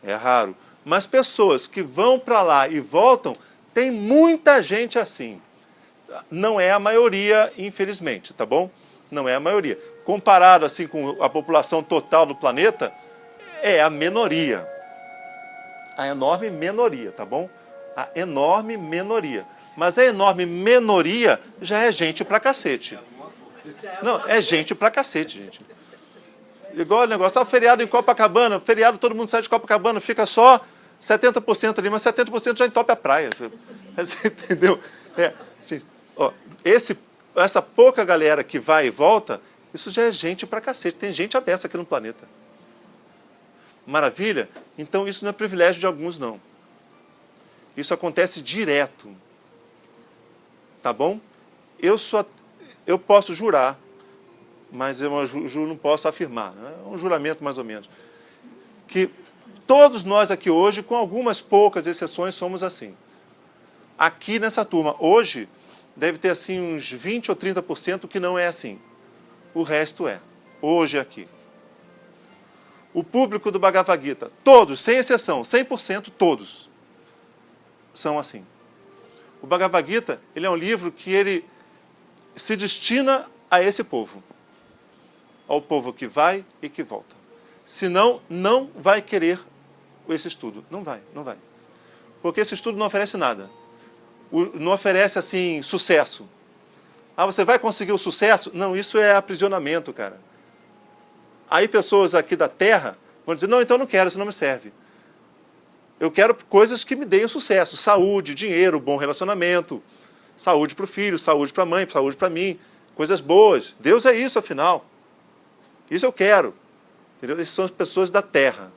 É raro. Mas pessoas que vão para lá e voltam, tem muita gente assim. Não é a maioria, infelizmente, tá bom? Não é a maioria. Comparado assim com a população total do planeta, é a minoria. A enorme minoria, tá bom? A enorme minoria. Mas a enorme minoria já é gente pra cacete. Não, é gente pra cacete, gente. Igual o negócio, feriado em Copacabana, feriado todo mundo sai de Copacabana, fica só 70% ali, mas 70% já entope a praia. Você entendeu? Gente, ó, essa pouca galera que vai e volta, isso já é gente pra cacete. Tem gente a beça aqui no planeta. Maravilha? Então isso não é privilégio de alguns, não. Isso acontece direto. Tá bom? Eu posso jurar, mas eu não posso afirmar. Né? É um juramento mais ou menos. Que todos nós aqui hoje, com algumas poucas exceções, somos assim. Aqui nessa turma, hoje, deve ter assim uns 20 ou 30% que não é assim. O resto é. hoje aqui. O público do Bhagavad Gita, todos, sem exceção, 100%, todos, são assim. O Bhagavad Gita, ele é um livro que ele se destina a esse povo. Ao povo que vai e que volta. Senão, não vai querer esse estudo. Não vai, não vai. Porque esse estudo não oferece nada. Não oferece, assim, sucesso. Ah, você vai conseguir o sucesso? Não, isso é aprisionamento, cara. Aí pessoas aqui da Terra vão dizer, não, então eu não quero, isso não me serve. Eu quero coisas que me deem sucesso. Saúde, dinheiro, bom relacionamento. Saúde para o filho, saúde para a mãe, saúde para mim. Coisas boas. Deus é isso, afinal. Isso eu quero. Entendeu? Essas são as pessoas da Terra.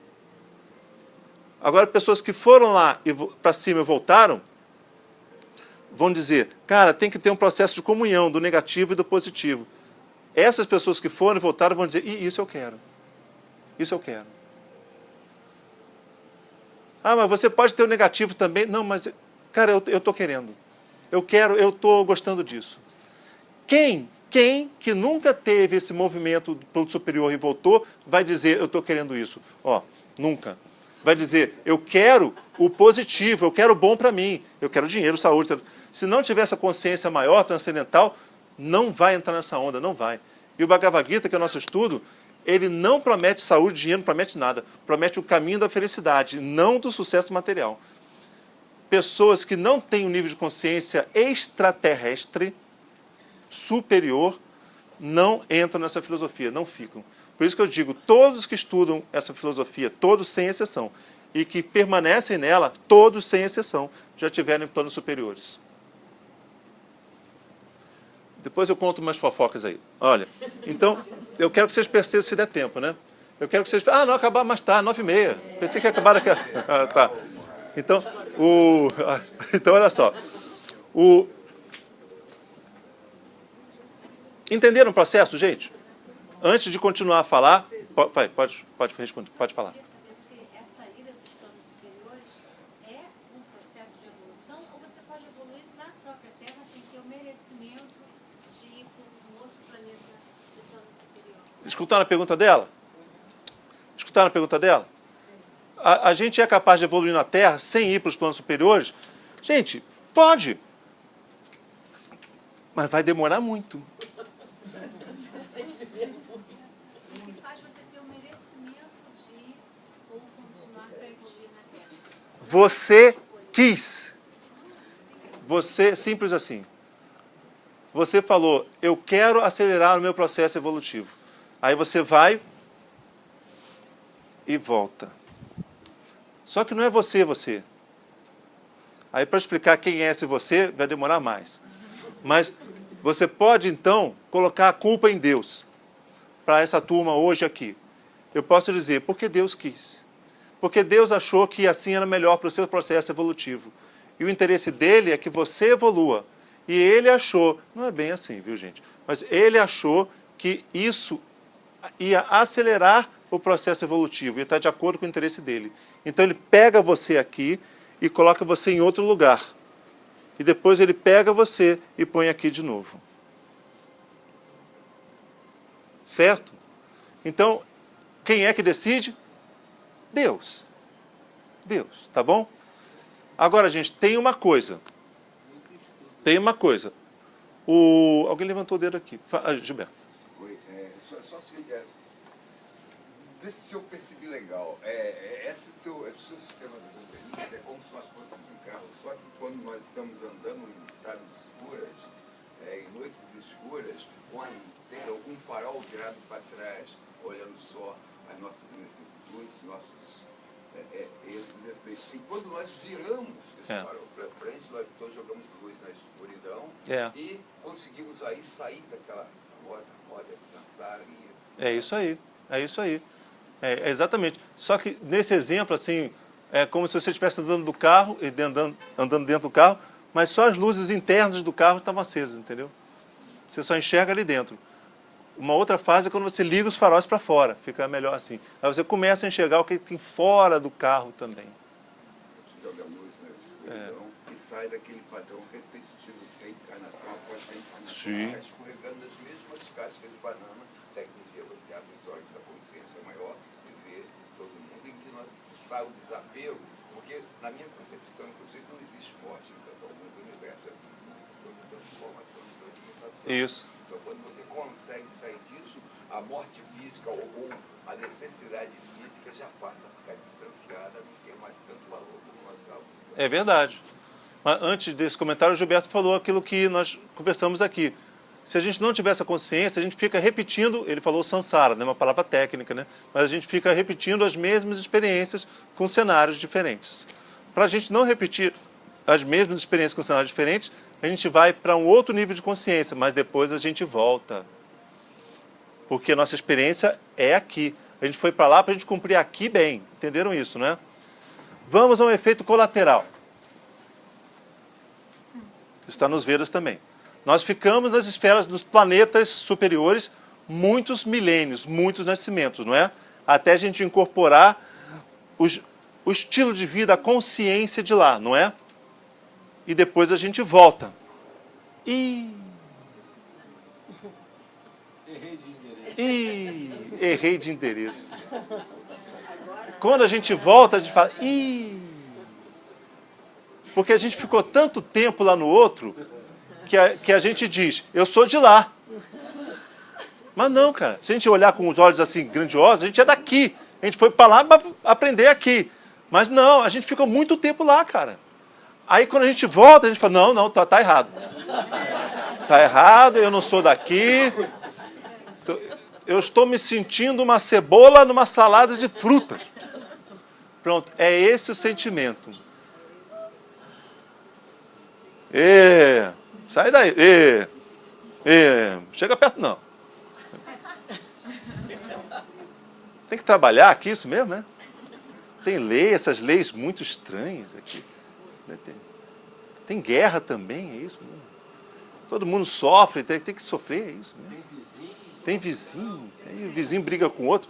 Agora, pessoas que foram lá para cima e voltaram, vão dizer, cara, tem que ter um processo de comunhão do negativo e do positivo. Essas pessoas que foram e voltaram vão dizer, isso eu quero. Isso eu quero. Ah, mas você pode ter o negativo também. Não, mas, cara, eu estou querendo. Eu quero, eu estou gostando disso. Quem que nunca teve esse movimento do plano superior e voltou, vai dizer, eu estou querendo isso? Ó, nunca. Vai dizer, eu quero o positivo, eu quero o bom para mim, eu quero dinheiro, saúde. Se não tiver essa consciência maior, transcendental, não vai entrar nessa onda, não vai. E o Bhagavad Gita, que é o nosso estudo, ele não promete saúde, dinheiro, não promete nada. Promete o caminho da felicidade, não do sucesso material. Pessoas que não têm um nível de consciência extraterrestre, superior, não entram nessa filosofia, não ficam. Por isso que eu digo, todos que estudam essa filosofia, todos sem exceção, e que permanecem nela, todos sem exceção, já tiveram em planos superiores. Depois eu conto umas fofocas aí. Olha, então, eu quero que vocês percebam se der tempo, né? Eu quero que vocês... Ah, não, acabar mais tarde, 9h30. Pensei que ia acabar daqui. Ah, tá. Então, então, olha só. Entenderam o processo, gente? Antes de continuar a falar... Pode responder, pode falar. Eu queria saber se essa ida para os planos superiores é um processo de evolução ou você pode evoluir na própria Terra sem ter o merecimento de ir para um outro planeta de plano superior. Escutaram a pergunta dela? Escutaram a pergunta dela? A gente é capaz de evoluir na Terra sem ir para os planos superiores? Gente, pode. Mas vai demorar muito. O que faz você ter o merecimento de ir ou continuar para evoluir na Terra? Você quis. Você, simples assim. Você falou, eu quero acelerar o meu processo evolutivo. Aí você vai e volta. Só que não é você. Aí para explicar quem é esse você, vai demorar mais. Mas você pode então colocar a culpa em Deus. Para essa turma hoje aqui. Eu posso dizer, porque Deus quis. Porque Deus achou que assim era melhor para o seu processo evolutivo. E o interesse dele é que você evolua. E ele achou, não é bem assim, viu gente? Mas ele achou que isso ia acelerar o processo evolutivo, ia estar de acordo com o interesse dele. Então ele pega você aqui e coloca você em outro lugar. E depois ele pega você e põe aqui de novo. Certo? Então, quem é que decide? Deus. Deus, tá bom? Agora, gente, tem uma coisa. Tem uma coisa. Alguém levantou o dedo aqui. Gilberto. Oi, só se vê se eu percebi legal. Esse seu sistema das anteninhas é como se nós fôssemos um carro, só que quando nós estamos andando em estradas escuras, em noites escuras, tem algum farol virado para trás, olhando só as nossas necessidades, nossos erros e defeitos. E quando nós viramos esse farol para frente, nós então jogamos luz na escuridão e conseguimos aí sair daquela famosa roda de samsara. É isso aí, é isso aí. É exatamente. Só que nesse exemplo, assim, é como se você estivesse andando do carro, andando dentro do carro, mas só as luzes internas do carro estavam acesas, entendeu? Você só enxerga ali dentro. Uma outra fase é quando você liga os faróis para fora, fica melhor assim. Aí você começa a enxergar o que tem fora do carro também. Você joga luz na escuridão e sai daquele padrão repetitivo de reencarnação após reencarnação. Sim. Está escorregando nas mesmas cascas de banana, até que um dia você abre sólido da consciência maior, viver todo mundo em que nós sai o desapego, porque na minha concepção, inclusive, não existe morte em todo mundo do universo, é uma questão de transformação, de transmutação. Isso. Então, quando você consegue sair disso, a morte física ou a necessidade física já passa a ficar distanciada, não tem mais tanto valor como nós estávamos. É verdade. Mas antes desse comentário, o Gilberto falou aquilo que nós conversamos aqui. Se a gente não tiver essa consciência, a gente fica repetindo, ele falou samsara, né, uma palavra técnica, né, mas a gente fica repetindo as mesmas experiências com cenários diferentes. Para a gente não repetir as mesmas experiências com cenários diferentes, a gente vai para um outro nível de consciência, mas depois a gente volta. Porque a nossa experiência é aqui. A gente foi para lá para a gente cumprir aqui bem. Entenderam isso, né? Vamos a um efeito colateral. Está nos Vedas também. Nós ficamos nas esferas dos planetas superiores muitos milênios, muitos nascimentos, não é? Até a gente incorporar o estilo de vida, a consciência de lá, não é? E depois a gente volta. Errei de endereço. Quando a gente volta, a gente fala, porque a gente ficou tanto tempo lá no outro, que a gente diz, eu sou de lá. Mas não, cara. Se a gente olhar com os olhos assim grandiosos, a gente é daqui. A gente foi para lá para aprender aqui. Mas não, a gente ficou muito tempo lá, cara. Aí quando a gente volta, a gente fala, não, tá errado. Tá errado, eu não sou daqui. Eu estou me sentindo uma cebola numa salada de frutas. Pronto, é esse o sentimento. Sai daí. Chega perto não. Tem que trabalhar aqui, isso mesmo, né? Tem lei, essas leis muito estranhas aqui. Tem guerra também, é isso mesmo. Todo mundo sofre, tem que sofrer, é isso mesmo. Tem vizinho. Aí o vizinho briga com o outro.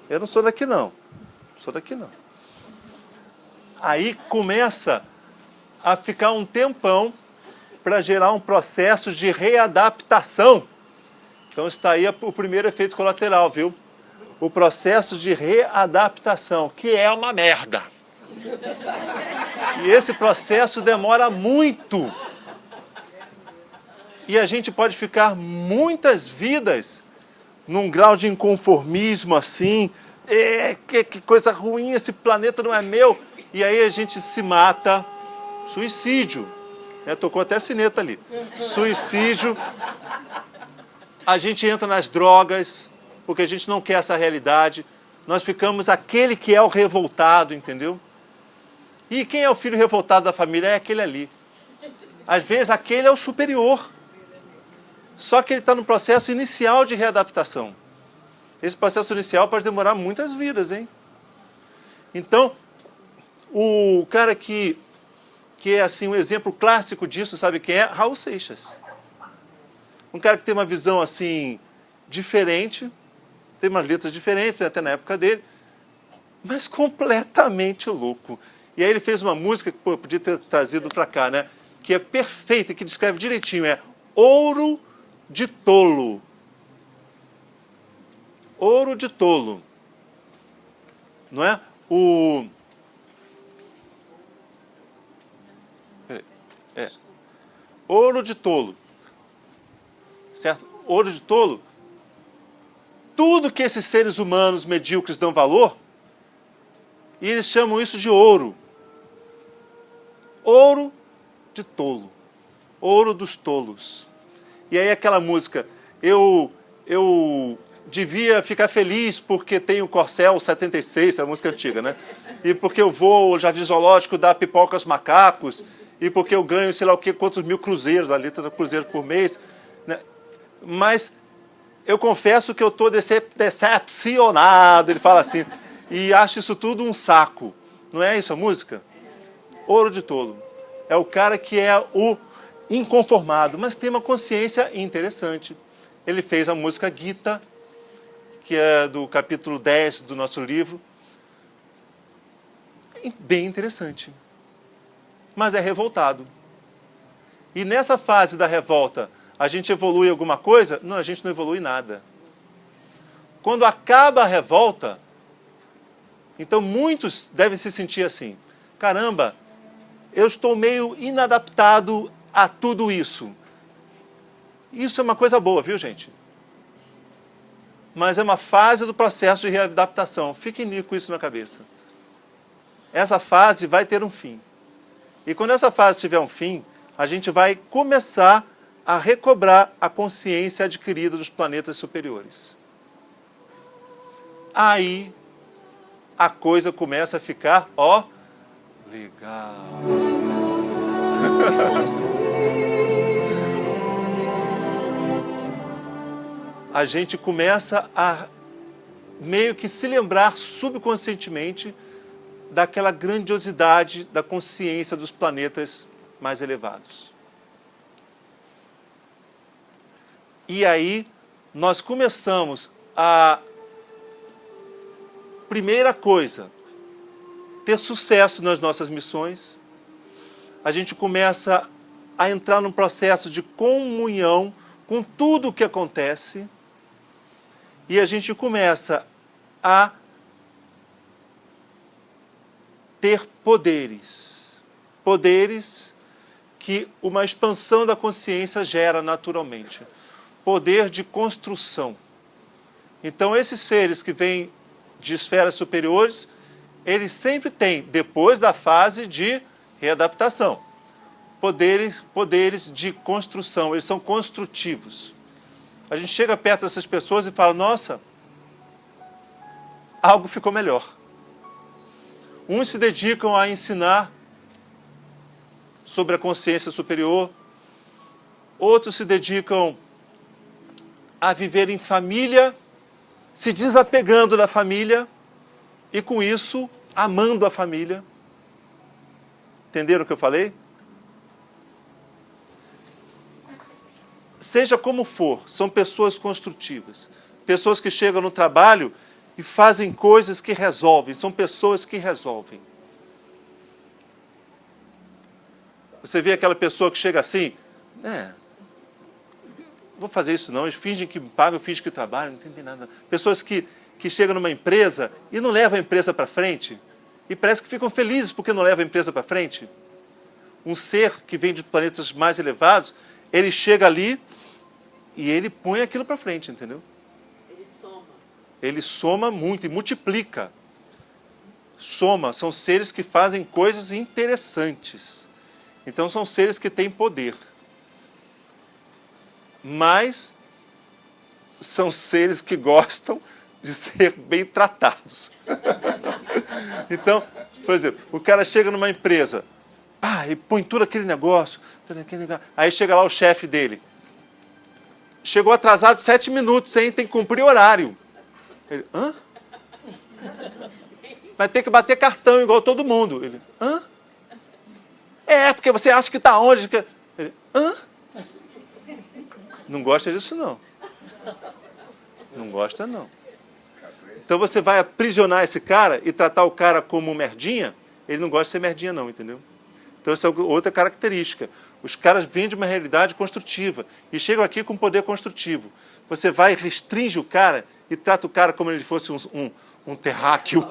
Eu não sou daqui não. Aí começa a ficar um tempão para gerar um processo de readaptação. Então está aí o primeiro efeito colateral, viu? O processo de readaptação, que é uma merda. E esse processo demora muito. E a gente pode ficar muitas vidas num grau de inconformismo assim. Que coisa ruim, esse planeta não é meu. E aí a gente se mata. Suicídio. Tocou até a sineta ali. Suicídio. A gente entra nas drogas, porque a gente não quer essa realidade. Nós ficamos aquele que é o revoltado, entendeu? E quem é o filho revoltado da família? É aquele ali. Às vezes aquele é o superior. Só que ele está no processo inicial de readaptação. Esse processo inicial pode demorar muitas vidas, hein? Então, o cara que é assim um exemplo clássico disso, sabe quem é? Raul Seixas. Um cara que tem uma visão assim diferente, tem umas letras diferentes, até na época dele, mas completamente louco. E aí ele fez uma música que podia ter trazido para cá, né? Que é perfeita, que descreve direitinho, é Ouro de Tolo. Ouro de Tolo. Não é? Ouro de tolo. Certo? Ouro de tolo. Tudo que esses seres humanos medíocres dão valor, e eles chamam isso de ouro. Ouro de tolo. Ouro dos tolos. E aí aquela música, eu devia ficar feliz porque tenho o Corcel 76, é a música antiga, né? E porque eu vou ao Jardim Zoológico dar pipoca aos macacos, e porque eu ganho, sei lá o que, quantos mil cruzeiros, a letra do cruzeiro por mês, né? Mas eu confesso que eu estou decepcionado, ele fala assim, e acho isso tudo um saco. Não é isso a música? Ouro de tolo. É o cara que é o inconformado, mas tem uma consciência interessante. Ele fez a música Gita, que é do capítulo 10 do nosso livro. Bem interessante. Mas é revoltado. E nessa fase da revolta, a gente evolui alguma coisa? Não, a gente não evolui nada. quando acaba a revolta, então muitos devem se sentir assim: caramba, eu estou meio inadaptado a tudo isso. Isso é uma coisa boa, viu, gente? Mas é uma fase do processo de readaptação. Fiquem com isso na cabeça. Essa fase vai ter um fim. E quando essa fase tiver um fim, a gente vai começar a recobrar a consciência adquirida dos planetas superiores. Aí a coisa começa a ficar, ó, legal. A gente começa a meio que se lembrar subconscientemente daquela grandiosidade da consciência dos planetas mais elevados. E aí nós começamos a, primeira coisa, ter sucesso nas nossas missões. A gente começa a entrar num processo de comunhão com tudo o que acontece. E a gente começa a ter poderes. Poderes que uma expansão da consciência gera naturalmente. Poder de construção. Então, esses seres que vêm de esferas superiores, eles sempre têm, depois da fase de readaptação, poderes de construção. Eles são construtivos. A gente chega perto dessas pessoas e fala: nossa, algo ficou melhor. Uns se dedicam a ensinar sobre a consciência superior, outros se dedicam a viver em família, se desapegando da família e, com isso, amando a família. Entenderam o que eu falei? Seja como for, são pessoas construtivas. Pessoas que chegam no trabalho e fazem coisas que resolvem. São pessoas que resolvem. Você vê aquela pessoa que chega assim: vou fazer isso não, eles fingem que me pagam, fingem que trabalham, não entendem nada. Pessoas que chegam numa empresa e não levam a empresa para frente, e parece que ficam felizes porque não levam a empresa para frente. Um ser que vem de planetas mais elevados, ele chega ali e ele põe aquilo para frente, entendeu? Ele soma. Ele soma muito e multiplica. Soma, são seres que fazem coisas interessantes. Então são seres que têm poder. Mas são seres que gostam de ser bem tratados. Então, por exemplo, o cara chega numa empresa, e põe tudo aquele negócio, aí chega lá o chefe dele. Chegou atrasado 7 minutos, hein? Tem que cumprir o horário. Ele, hã? Vai ter que bater cartão igual todo mundo. Ele, hã? Porque você acha que está onde? Ele, hã? Não gosta disso, não. Não gosta, não. Então você vai aprisionar esse cara e tratar o cara como merdinha, ele não gosta de ser merdinha, não, entendeu? Então essa é outra característica. Os caras vêm de uma realidade construtiva e chegam aqui com poder construtivo. Você vai, restringe o cara e trata o cara como ele fosse um terráqueo.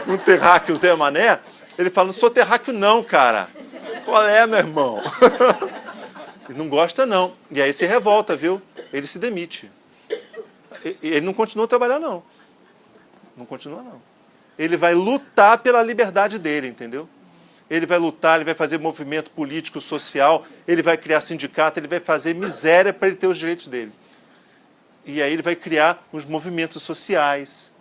Um terráqueo Zé Mané. Ele fala: não sou terráqueo não, cara. Qual é, meu irmão? Ele não gosta não. E aí se revolta, viu? Ele se demite. Ele não continua a trabalhar, não. Não continua, não. Ele vai lutar pela liberdade dele, entendeu? Ele vai lutar, ele vai fazer movimento político, social, ele vai criar sindicato, ele vai fazer miséria para ele ter os direitos dele. E aí ele vai criar os movimentos sociais.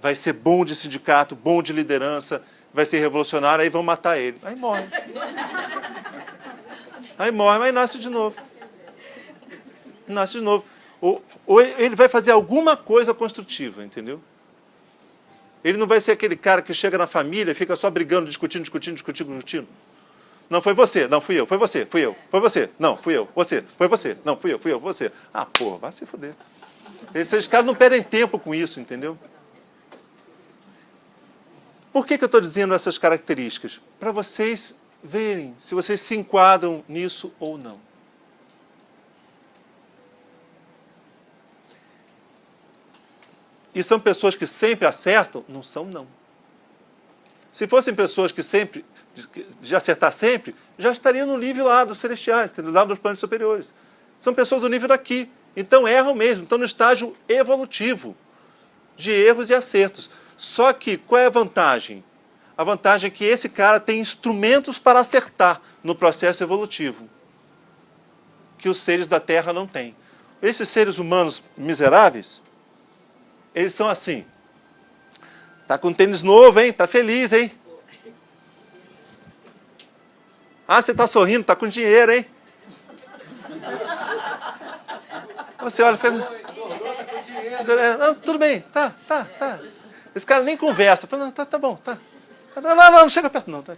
Vai ser bom de sindicato, bom de liderança, vai ser revolucionário, aí vão matar ele. Aí morre. Aí morre, mas nasce de novo. Nasce de novo. Ou ele vai fazer alguma coisa construtiva, entendeu? Ele não vai ser aquele cara que chega na família e fica só brigando, discutindo. Não, foi você. Não, fui eu. Foi você. Fui eu. Foi você. Não, fui eu. Você. Foi você. Não, fui eu. Você. Porra, vai se foder. Esses caras não perdem tempo com isso, entendeu? Por que eu estou dizendo essas características? Para vocês verem se vocês se enquadram nisso ou não. e são pessoas que sempre acertam? Não são, não. Se fossem pessoas que sempre, de acertar sempre, já estariam no nível lá dos celestiais, lá dos planetas superiores. São pessoas do nível daqui. Então erram mesmo, estão no estágio evolutivo de erros e acertos. Só que qual é a vantagem? A vantagem é que esse cara tem instrumentos para acertar no processo evolutivo, que os seres da Terra não têm. Esses seres humanos miseráveis, eles são assim. Tá com tênis novo, hein? Tá feliz, hein? Ah, você tá sorrindo, tá com dinheiro, hein? Você olha e fala... Não, tudo bem, tá. Esse cara nem conversa. Fala, não, tá bom, tá. Não chega perto não. Tá.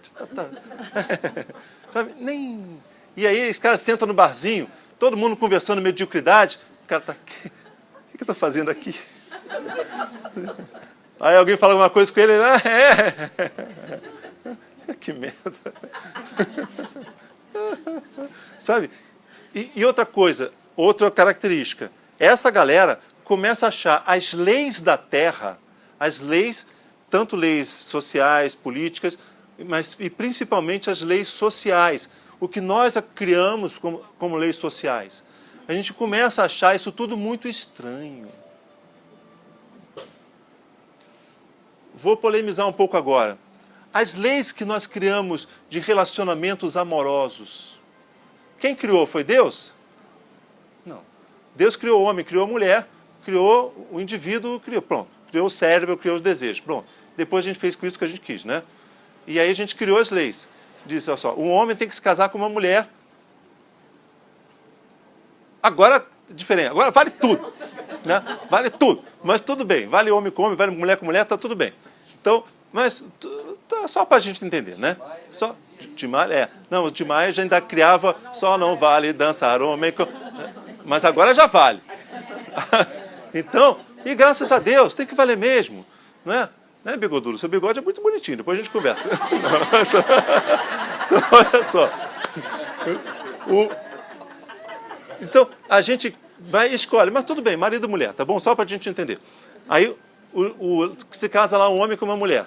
Sabe, nem... E aí esse cara senta no barzinho, todo mundo conversando mediocridade. O cara tá aqui. O que eu tô fazendo aqui? Aí alguém fala alguma coisa com ele, que merda. Sabe? E outra coisa, outra característica. Essa galera começa a achar as leis da Terra, as leis, tanto leis sociais, políticas, mas e principalmente as leis sociais, o que nós criamos como leis sociais. A gente começa a achar isso tudo muito estranho. Vou polemizar um pouco agora. As leis que nós criamos de relacionamentos amorosos, quem criou? Foi Deus? Não. Deus criou o homem, criou a mulher, criou o indivíduo, pronto. Criou o cérebro, criou os desejos, pronto. Depois a gente fez com isso que a gente quis, né? E aí a gente criou as leis. Disse, olha só, um homem tem que se casar com uma mulher. Agora, diferente, agora vale tudo. Né? Vale tudo, mas tudo bem. Vale homem com homem, vale mulher com mulher, tá tudo bem. Então, mas só para a gente entender, né? Só Tim Maia, não, o Tim Maia já ainda criava só não vale dançar homem com... Mas agora já vale. Então, e graças a Deus, tem que valer mesmo, né? Né, Bigodudo? Seu bigode é muito bonitinho, depois a gente conversa. Olha só. Então, a gente vai e escolhe, mas tudo bem, marido e mulher, tá bom? Só para a gente entender. Aí, se casa lá um homem com uma mulher.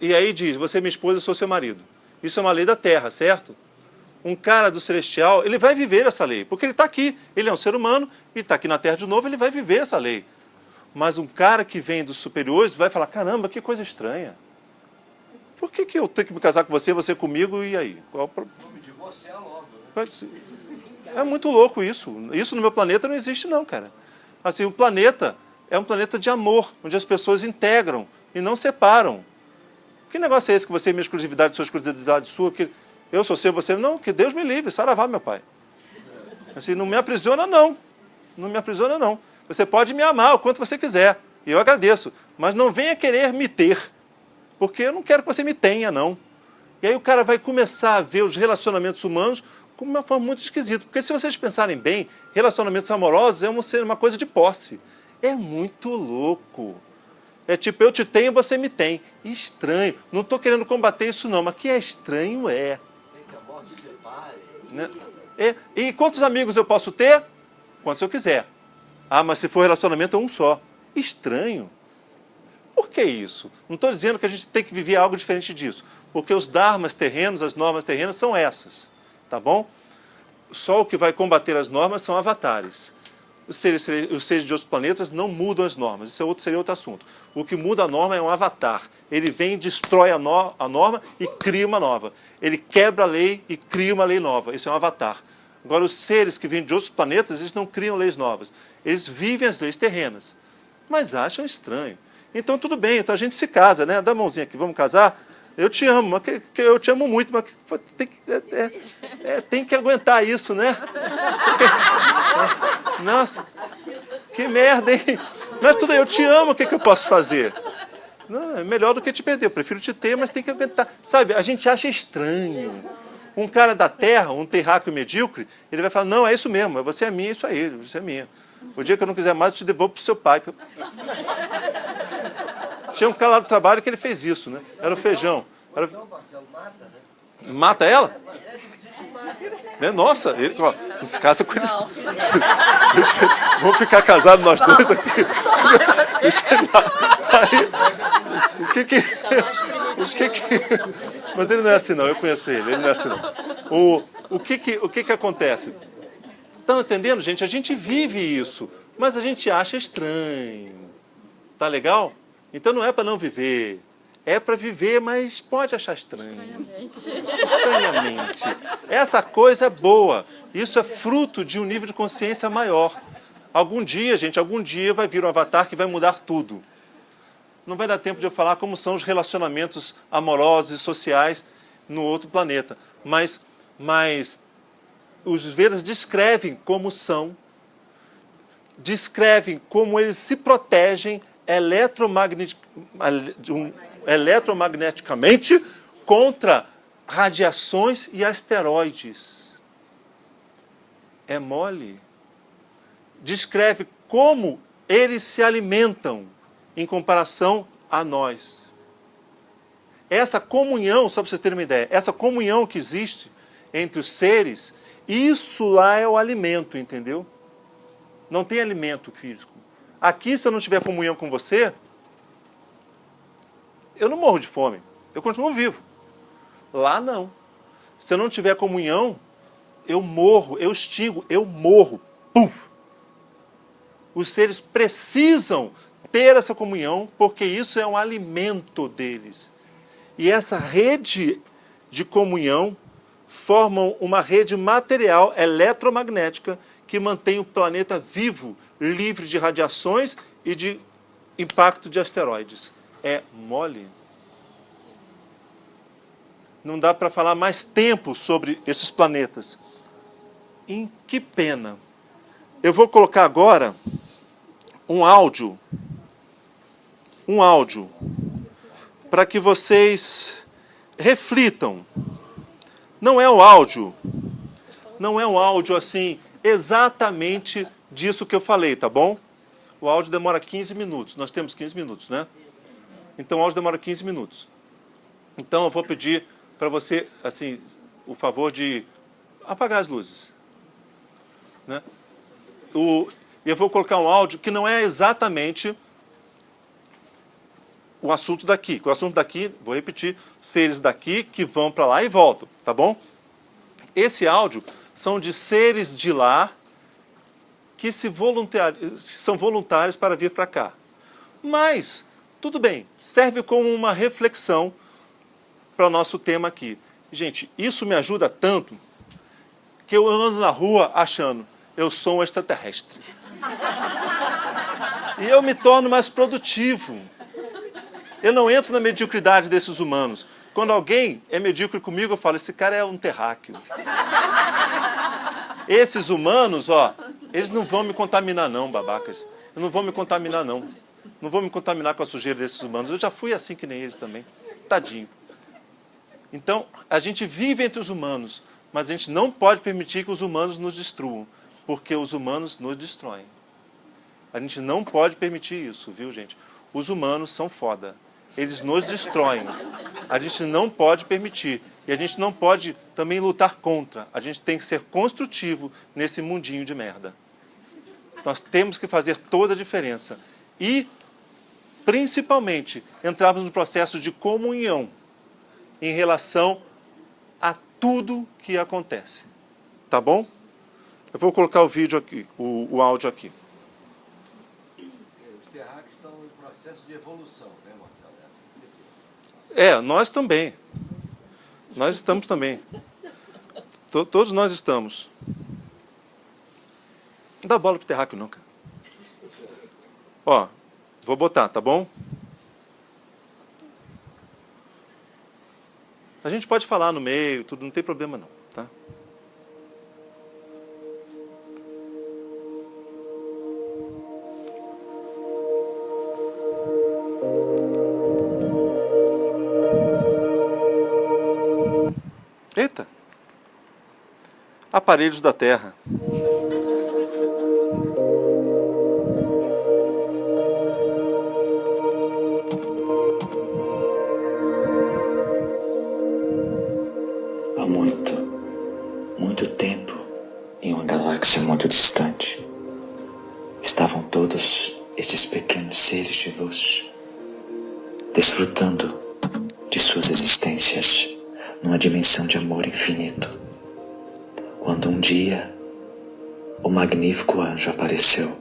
E aí diz, você é minha esposa, eu sou seu marido. Isso é uma lei da Terra, certo? Um cara do celestial, ele vai viver essa lei, porque ele está aqui, ele é um ser humano, ele está aqui na Terra de novo, ele vai viver essa lei. Mas um cara que vem dos superiores vai falar, caramba, que coisa estranha. Por que eu tenho que me casar com você, você comigo, e aí? Qual o problema? Divorciar logo, né? É muito louco isso. Isso no meu planeta não existe não, cara. Assim, o planeta é um planeta de amor, onde as pessoas integram e não separam. Que negócio é esse que você é minha exclusividade, sua exclusividade sua, que eu sou seu, você... Não, que Deus me livre, saravá, meu pai. Assim, não me aprisiona não. Não me aprisiona não. Você pode me amar o quanto você quiser, e eu agradeço, mas não venha querer me ter, porque eu não quero que você me tenha, não. E aí o cara vai começar a ver os relacionamentos humanos como uma forma muito esquisita, porque se vocês pensarem bem, relacionamentos amorosos é uma coisa de posse. É muito louco. É tipo, eu te tenho, você me tem. Estranho. Não estou querendo combater isso não, mas que é estranho é. Tem que a morte separe. Né? E quantos amigos eu posso ter? Quantos eu quiser. Ah, mas se for relacionamento é um só. Estranho. Por que isso? Não estou dizendo que a gente tem que viver algo diferente disso. Porque os dharmas terrenos, as normas terrenas são essas. Tá bom? Só o que vai combater as normas são avatares. Os seres de outros planetas não mudam as normas. Isso seria outro assunto. O que muda a norma é um avatar. Ele vem, destrói a norma e cria uma nova. Ele quebra a lei e cria uma lei nova. Isso é um avatar. Agora, os seres que vêm de outros planetas, eles não criam leis novas. Eles vivem as leis terrenas, mas acham estranho. Então, tudo bem, então a gente se casa, né? Dá a mãozinha aqui, vamos casar? Eu te amo, mas eu te amo muito, mas tem que aguentar isso, né? Nossa, que merda, hein? Mas tudo bem, eu te amo, o que eu posso fazer? Não, é melhor do que te perder, eu prefiro te ter, mas tem que aguentar. Sabe, a gente acha estranho. Um cara da Terra, um terráqueo medíocre, ele vai falar, não, é isso mesmo, você é minha, isso aí, você é minha. O dia que eu não quiser mais, eu te devolvo para o seu pai. Tinha um cara lá do trabalho que ele fez isso, né? Era o Feijão. Então, Marcelo, mata, né? Mata ela? Né? Nossa, ele, ó, não se casa com ele. Vamos ficar casados nós dois aqui. Deixa ele lá. Aí, o que Mas ele não é assim não, eu conheço ele não é assim não. O que acontece? Estão entendendo, gente? A gente vive isso, mas a gente acha estranho. Tá legal? Então não é para não viver. É para viver, mas pode achar estranho. Estranhamente. Essa coisa é boa. Isso é fruto de um nível de consciência maior. Algum dia vai vir um avatar que vai mudar tudo. Não vai dar tempo de eu falar como são os relacionamentos amorosos e sociais no outro planeta. Mas os Vedas descrevem como são, descrevem como eles se protegem eletromagneticamente contra radiações e asteroides. É mole. Descreve como eles se alimentam em comparação a nós. Essa comunhão, só para vocês terem uma ideia, essa comunhão que existe entre os seres, isso lá é o alimento, entendeu? Não tem alimento físico. Aqui, se eu não tiver comunhão com você, eu não morro de fome. Eu continuo vivo. Lá não. Se eu não tiver comunhão, eu morro, eu extingo, eu morro. Puf! Os seres precisam ter essa comunhão, porque isso é um alimento deles. E essa rede de comunhão formam uma rede material eletromagnética que mantém o planeta vivo, livre de radiações e de impacto de asteroides. É mole. Não dá para falar mais tempo sobre esses planetas. Que pena. Eu vou colocar agora um áudio para que vocês reflitam. Não é um áudio assim exatamente disso que eu falei, tá bom? O áudio demora 15 minutos. Nós temos 15 minutos, né? Então o áudio demora 15 minutos. Então eu vou pedir para você, assim, o favor de apagar as luzes, né? Eu vou colocar um áudio que não é exatamente o assunto daqui. O assunto daqui, vou repetir, seres daqui que vão para lá e voltam, tá bom? Esse áudio são de seres de lá que são voluntários para vir para cá. Mas, tudo bem, serve como uma reflexão para o nosso tema aqui. Gente, isso me ajuda tanto que eu ando na rua achando, eu sou um extraterrestre. E eu me torno mais produtivo. Eu não entro na mediocridade desses humanos. Quando alguém é medíocre comigo, eu falo, esse cara é um terráqueo. Esses humanos, ó, eles não vão me contaminar não, babacas. Eles não vão me contaminar não. Não vou me contaminar com a sujeira desses humanos. Eu já fui assim que nem eles também. Tadinho. Então, a gente vive entre os humanos, mas a gente não pode permitir que os humanos nos destruam, porque os humanos nos destroem. A gente não pode permitir isso, viu, gente? Os humanos são foda. Eles nos destroem. A gente não pode permitir. E a gente não pode também lutar contra. A gente tem que ser construtivo nesse mundinho de merda. Nós temos que fazer toda a diferença. E, principalmente, entrarmos no processo de comunhão em relação a tudo que acontece. Tá bom? Eu vou colocar o vídeo aqui, o áudio aqui. Os terráqueos estão em processo de evolução, né, Marcelo? Nós também. Nós estamos também. Todos nós estamos. Não dá bola pro terráqueo não, cara. Ó, vou botar, tá bom? A gente pode falar no meio, tudo, não tem problema não, tá? Eita! Aparelhos da Terra. Há muito tempo galáxia muito distante, estavam todos estes pequenos seres de luz, desfrutando de suas existências numa dimensão de amor infinito. Quando um dia o magnífico anjo apareceu,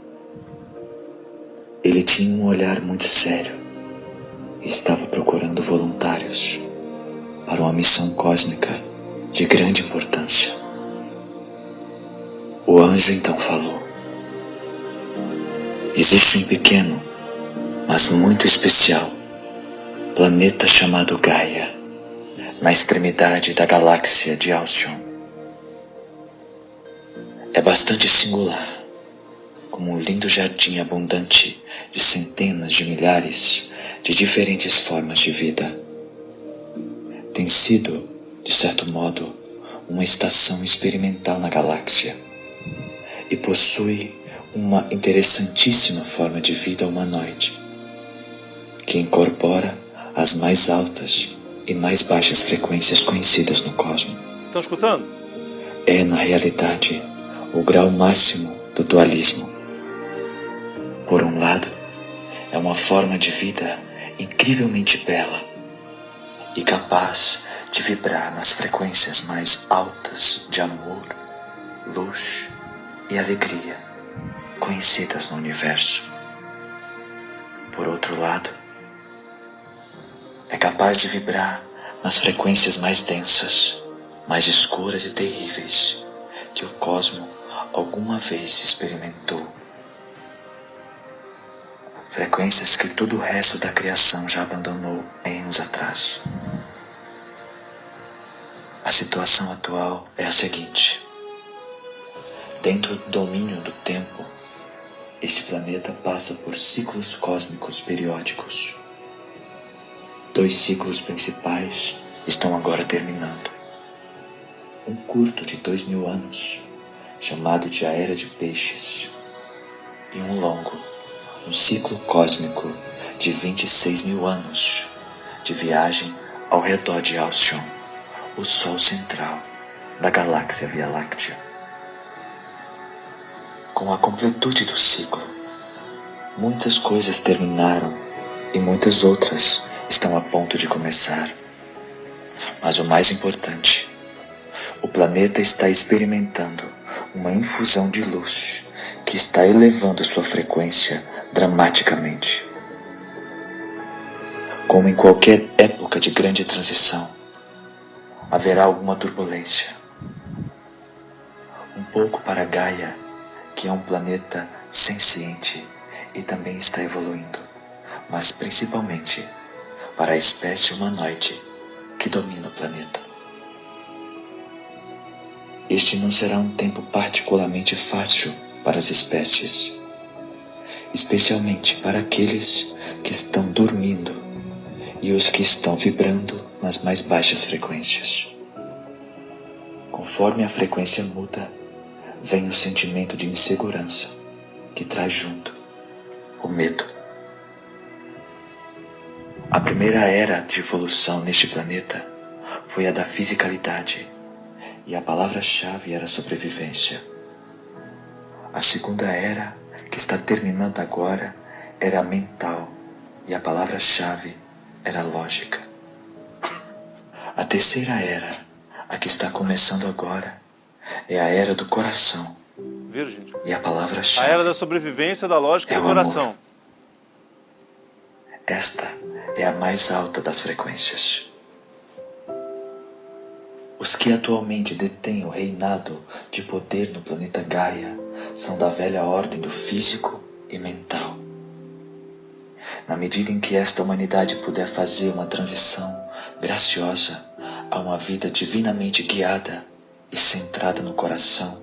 ele tinha um olhar muito sério e estava procurando voluntários para uma missão cósmica de grande importância. O anjo então falou: existe um pequeno, mas muito especial planeta chamado Gaia, na extremidade da galáxia de Alcyon. É bastante singular, como um lindo jardim abundante de centenas de milhares de diferentes formas de vida. Tem sido, de certo modo, uma estação experimental na galáxia e possui uma interessantíssima forma de vida humanoide, que incorpora as mais altas e mais baixas frequências conhecidas no cosmos. Estão escutando? É, na realidade, o grau máximo do dualismo. Por um lado, é uma forma de vida incrivelmente bela e capaz de vibrar nas frequências mais altas de amor, luz e alegria conhecidas no universo. Por outro lado, é capaz de vibrar nas frequências mais densas, mais escuras e terríveis que o cosmo alguma vez experimentou. Frequências que todo o resto da criação já abandonou anos atrás. A situação atual é a seguinte: dentro do domínio do tempo, esse planeta passa por ciclos cósmicos periódicos. 2 ciclos principais estão agora terminando. Um curto de 2000 anos, chamado de A Era de Peixes, e um longo, um ciclo cósmico de 26.000 anos de viagem ao redor de Alcyon, o Sol central da galáxia Via Láctea. Com a completude do ciclo, muitas coisas terminaram e muitas outras estão a ponto de começar. Mas o mais importante, o planeta está experimentando uma infusão de luz que está elevando sua frequência dramaticamente. Como em qualquer época de grande transição, haverá alguma turbulência. Um pouco para Gaia, que é um planeta senciente e também está evoluindo, mas principalmente para a espécie humanoide que domina o planeta. Este não será um tempo particularmente fácil para as espécies, especialmente para aqueles que estão dormindo e os que estão vibrando nas mais baixas frequências. Conforme a frequência muda, vem o sentimento de insegurança que traz junto o medo. A primeira era de evolução neste planeta foi a da fisicalidade, e a palavra-chave era sobrevivência. A segunda era, que está terminando agora, era mental, e a palavra-chave era lógica. A terceira era, a que está começando agora, é a era do coração. Viram, gente? E a palavra-chave A era da sobrevivência, da lógica e do coração. Esta é a mais alta das frequências. Os que atualmente detêm o reinado de poder no planeta Gaia são da velha ordem do físico e mental. Na medida em que esta humanidade puder fazer uma transição graciosa a uma vida divinamente guiada e centrada no coração,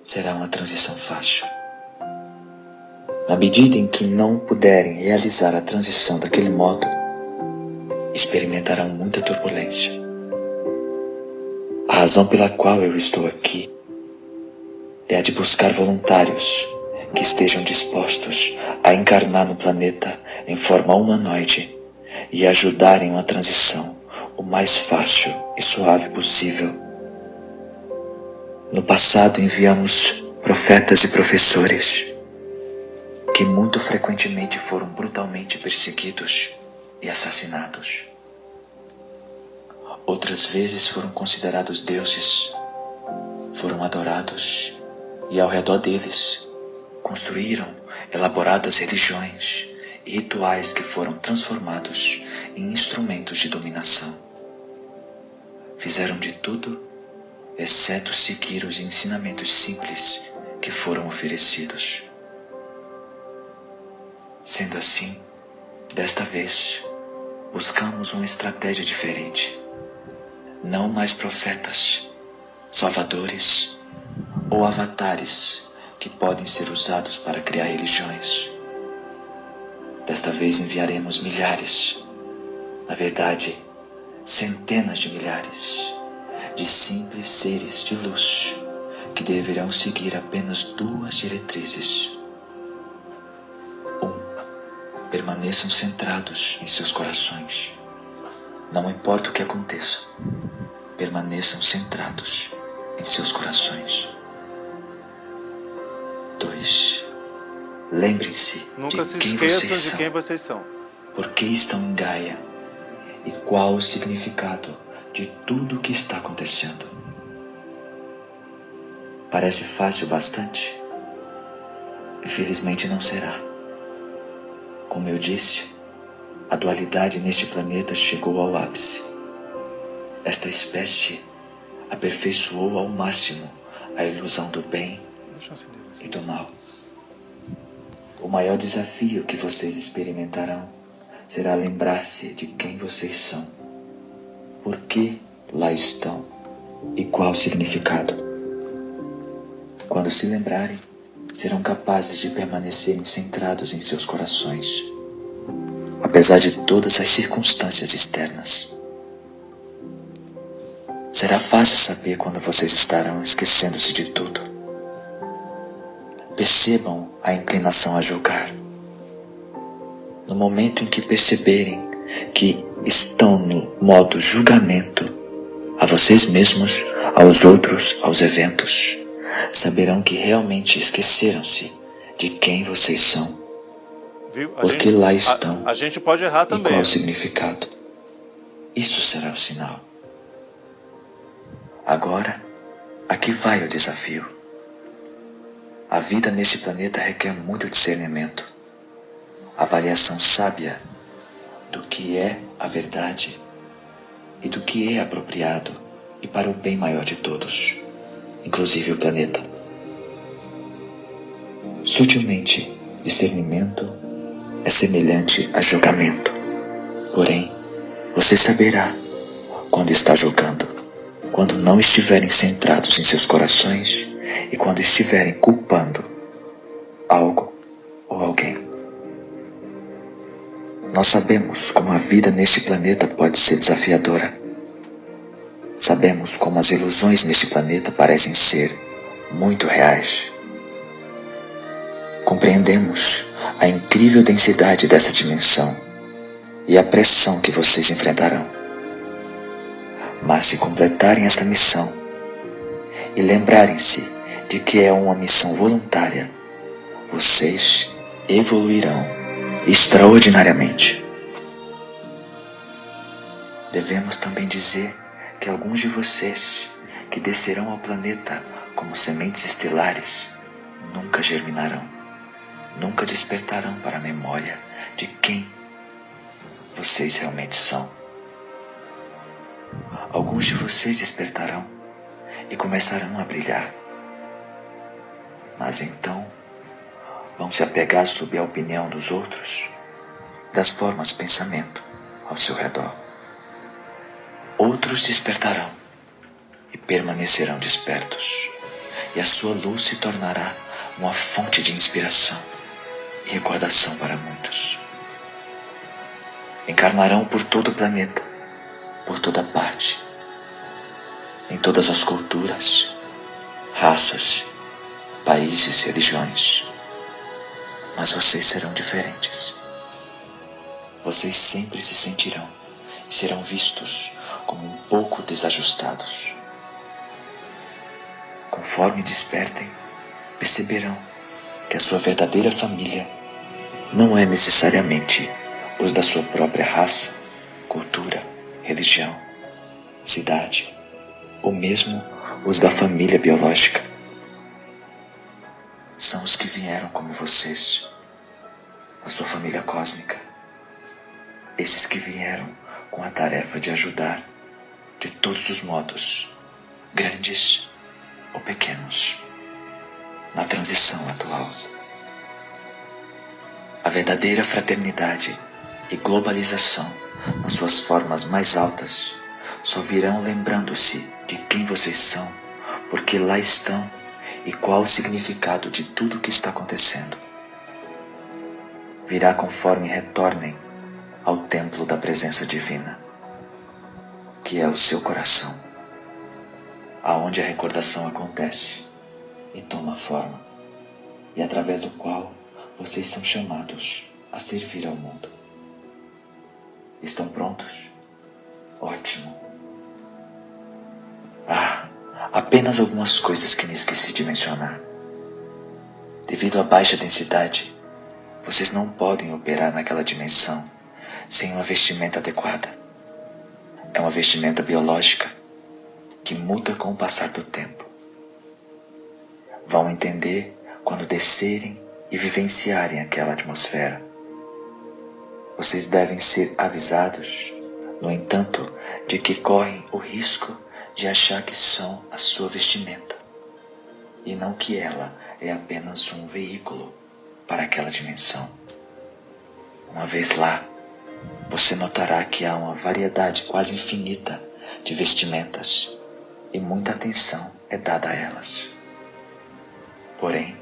será uma transição fácil. Na medida em que não puderem realizar a transição daquele modo, experimentarão muita turbulência. A razão pela qual eu estou aqui é a de buscar voluntários que estejam dispostos a encarnar no planeta em forma humanoide e ajudarem uma transição o mais fácil e suave possível. No passado enviamos profetas e professores que muito frequentemente foram brutalmente perseguidos e assassinados. Outras vezes foram considerados deuses, foram adorados e ao redor deles construíram elaboradas religiões e rituais que foram transformados em instrumentos de dominação. Fizeram de tudo, exceto seguir os ensinamentos simples que foram oferecidos. Sendo assim, desta vez, buscamos uma estratégia diferente. Não mais profetas, salvadores ou avatares que podem ser usados para criar religiões. Desta vez enviaremos milhares, na verdade, centenas de milhares, de simples seres de luz que deverão seguir apenas 2 diretrizes. 1. Permaneçam centrados em seus corações. Não importa o que aconteça, permaneçam centrados em seus corações. 2. Lembrem-se Nunca se de quem esqueçam vocês de são, quem vocês são. por que estão em Gaia e qual o significado de tudo o que está acontecendo. Parece fácil bastante? Infelizmente não será. Como eu disse, a dualidade neste planeta chegou ao ápice. Esta espécie aperfeiçoou ao máximo a ilusão do bem e do mal. O maior desafio que vocês experimentarão será lembrar-se de quem vocês são, por que lá estão e qual o significado. Quando se lembrarem, serão capazes de permanecerem centrados em seus corações, apesar de todas as circunstâncias externas. Será fácil saber quando vocês estarão esquecendo-se de tudo. Percebam a inclinação a julgar. No momento em que perceberem que estão no modo julgamento, a vocês mesmos, aos outros, aos eventos, saberão que realmente esqueceram-se de quem vocês são, Viu? porque lá estão A gente pode errar e também. qual o significado. Isso será o sinal. Agora, aqui vai o desafio. A vida nesse planeta requer muito discernimento, avaliação sábia do que é a verdade e do que é apropriado e para o bem maior de todos, inclusive o planeta. Sutilmente, discernimento é semelhante a julgamento. Porém, você saberá quando está julgando, quando não estiverem centrados em seus corações e quando estiverem culpando algo ou alguém. Nós sabemos como a vida neste planeta pode ser desafiadora. Sabemos como as ilusões neste planeta parecem ser muito reais. Compreendemos a incrível densidade dessa dimensão e a pressão que vocês enfrentarão. Mas se completarem esta missão e lembrarem-se de que é uma missão voluntária, vocês evoluirão extraordinariamente. Devemos também dizer que alguns de vocês que descerão ao planeta como sementes estelares nunca germinarão, nunca despertarão para a memória de quem vocês realmente são. Alguns de vocês despertarão e começarão a brilhar, mas então vão se apegar sob a opinião dos outros, das formas de pensamento ao seu redor. Outros despertarão e permanecerão despertos, e a sua luz se tornará uma fonte de inspiração e recordação para muitos. Encarnarão por todo o planeta, por toda parte, em todas as culturas, raças, países, religiões. Mas vocês serão diferentes. Vocês sempre se sentirão e serão vistos como um pouco desajustados. conforme despertem, perceberão que a sua verdadeira família não é necessariamente os da sua própria raça, cultura, religião, cidade, ou mesmo os da família biológica. São os que vieram como vocês, a sua família cósmica. Esses que vieram com a tarefa de ajudar, de todos os modos, grandes ou pequenos, na transição atual. A verdadeira fraternidade e globalização, nas suas formas mais altas, só virão lembrando-se de quem vocês são, porque lá estão e qual o significado de tudo o que está acontecendo. Virá conforme retornem ao templo da presença divina, que é o seu coração, aonde a recordação acontece e toma forma, e através do qual vocês são chamados a servir ao mundo. Estão prontos? Ótimo. Apenas algumas coisas que me esqueci de mencionar. Devido à baixa densidade, vocês não podem operar naquela dimensão sem uma vestimenta adequada. É uma vestimenta biológica que muda com o passar do tempo. Vão entender quando descerem e vivenciarem aquela atmosfera. Vocês devem ser avisados, no entanto, de que correm o risco de achar que são a sua vestimenta, e não que ela é apenas um veículo para aquela dimensão. Uma vez lá, você notará que há uma variedade quase infinita de vestimentas, e muita atenção é dada a elas. Porém,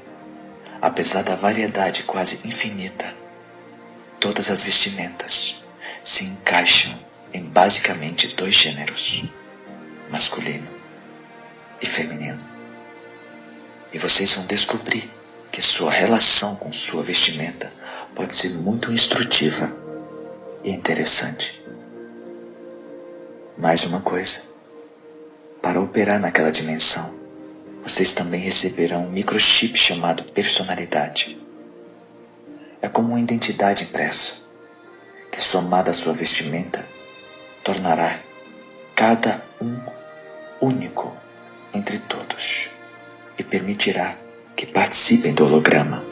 apesar da variedade quase infinita, todas as vestimentas se encaixam em basicamente 2 gêneros, masculino e feminino. E vocês vão descobrir que sua relação com sua vestimenta pode ser muito instrutiva e interessante. Mais uma coisa, para operar naquela dimensão, vocês também receberão um microchip chamado personalidade. É como uma identidade impressa, que somada à sua vestimenta, tornará cada um único entre todos e permitirá que participem do holograma,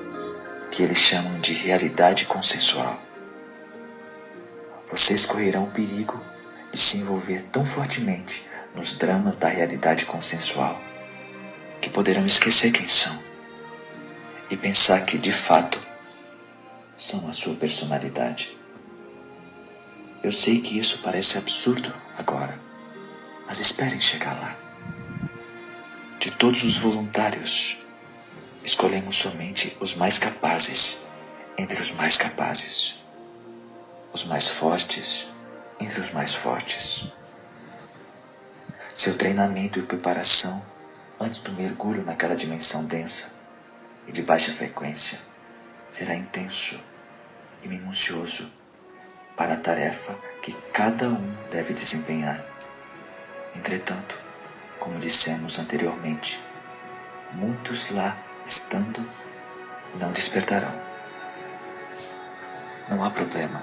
que eles chamam de realidade consensual. Vocês correrão o perigo de se envolver tão fortemente nos dramas da realidade consensual que poderão esquecer quem são e pensar que, de fato, são a sua personalidade. Eu sei que isso parece absurdo agora, mas esperem chegar lá. De todos os voluntários, escolhemos somente os mais capazes entre os mais capazes, os mais fortes entre os mais fortes. Seu treinamento e preparação antes do mergulho naquela dimensão densa e de baixa frequência será intenso e minucioso para a tarefa que cada um deve desempenhar. Entretanto, como dissemos anteriormente, muitos lá estando não despertarão. Não há problema.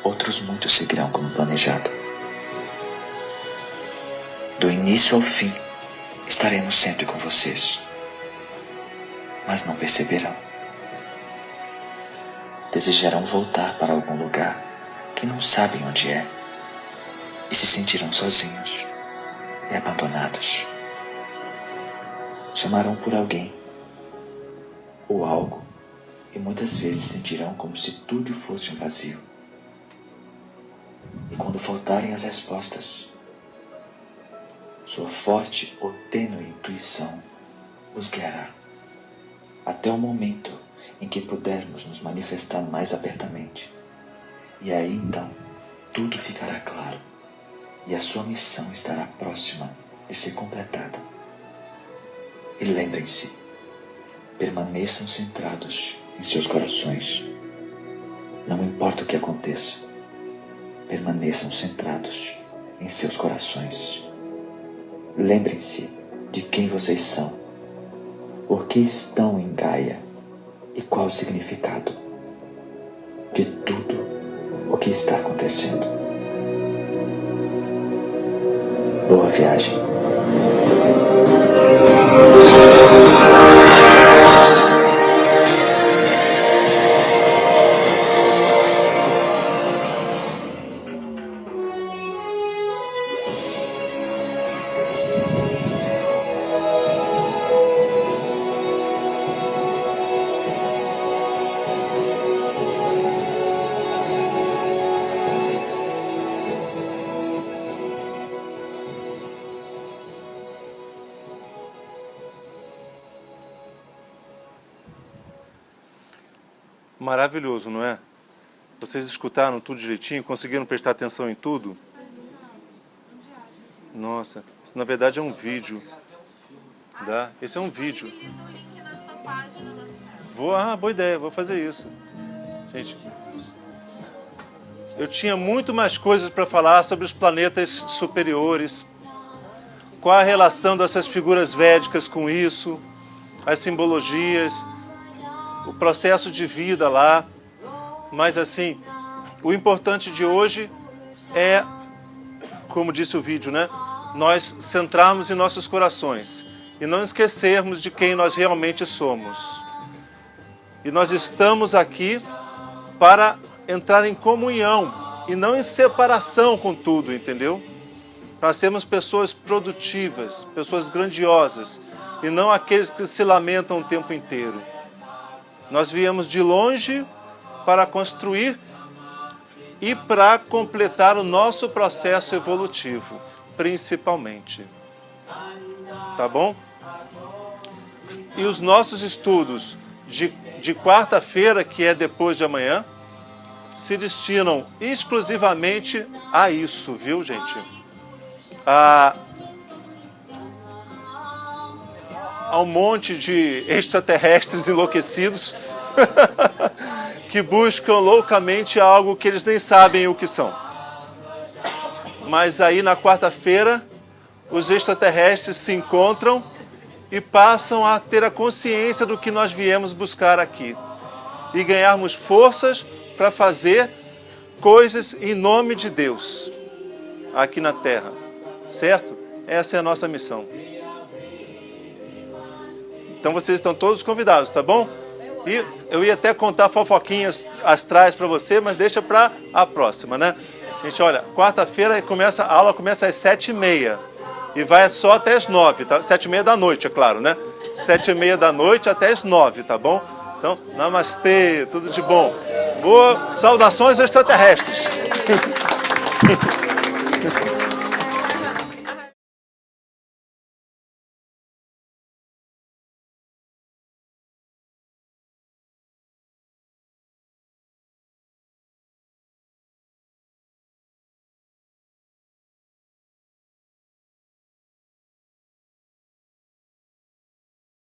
Outros muitos seguirão como planejado. Do início ao fim, estaremos sempre com vocês, mas não perceberão. Desejarão voltar para algum lugar que não sabem onde é e se sentirão sozinhos e abandonados. Chamarão por alguém ou algo e muitas vezes sentirão como se tudo fosse um vazio. E quando faltarem as respostas, sua forte ou tênue intuição os guiará até o momento em que pudermos nos manifestar mais abertamente. E aí então tudo ficará claro e a sua missão estará próxima de ser completada. E lembrem-se, permaneçam centrados em seus corações. Não importa o que aconteça, permaneçam centrados em seus corações. lembrem-se de quem vocês são, por que estão em Gaia e qual o significado de tudo o que está acontecendo. Boa viagem. Maravilhoso, não é? Vocês escutaram tudo direitinho? Conseguiram prestar atenção em tudo? Nossa, isso na verdade é um vídeo. Dá? Esse é um vídeo. Disponibiliza o link na sua página, Marcelo. Boa ideia, vou fazer isso. Gente, eu tinha muito mais coisas para falar sobre os planetas superiores. Qual a relação dessas figuras védicas com isso? As simbologias, o processo de vida lá. Mas assim, o importante de hoje é, como disse o vídeo, né? Nós centrarmos em nossos corações e não esquecermos de quem nós realmente somos. E nós estamos aqui para entrar em comunhão e não em separação com tudo, entendeu? Para sermos pessoas produtivas, pessoas grandiosas e não aqueles que se lamentam o tempo inteiro. Nós viemos de longe para construir e para completar o nosso processo evolutivo, principalmente. Tá bom? E os nossos estudos de quarta-feira, que é depois de amanhã, se destinam exclusivamente a isso, viu, gente? Ao monte de extraterrestres enlouquecidos que buscam loucamente algo que eles nem sabem o que são. Mas aí na quarta-feira os extraterrestres se encontram e passam a ter a consciência do que nós viemos buscar aqui e ganharmos forças para fazer coisas em nome de Deus aqui na Terra, certo? Essa é a nossa missão. Então vocês estão todos convidados, tá bom? E eu ia até contar fofoquinhas astrais para você, mas deixa para a próxima, né? Gente, olha, quarta-feira a aula começa às 7h30 e vai só até as 9, tá? 7h30 da noite, é claro, né? 7h30 da noite até as 9, tá bom? Então, namastê, tudo de bom. Boa, saudações extraterrestres.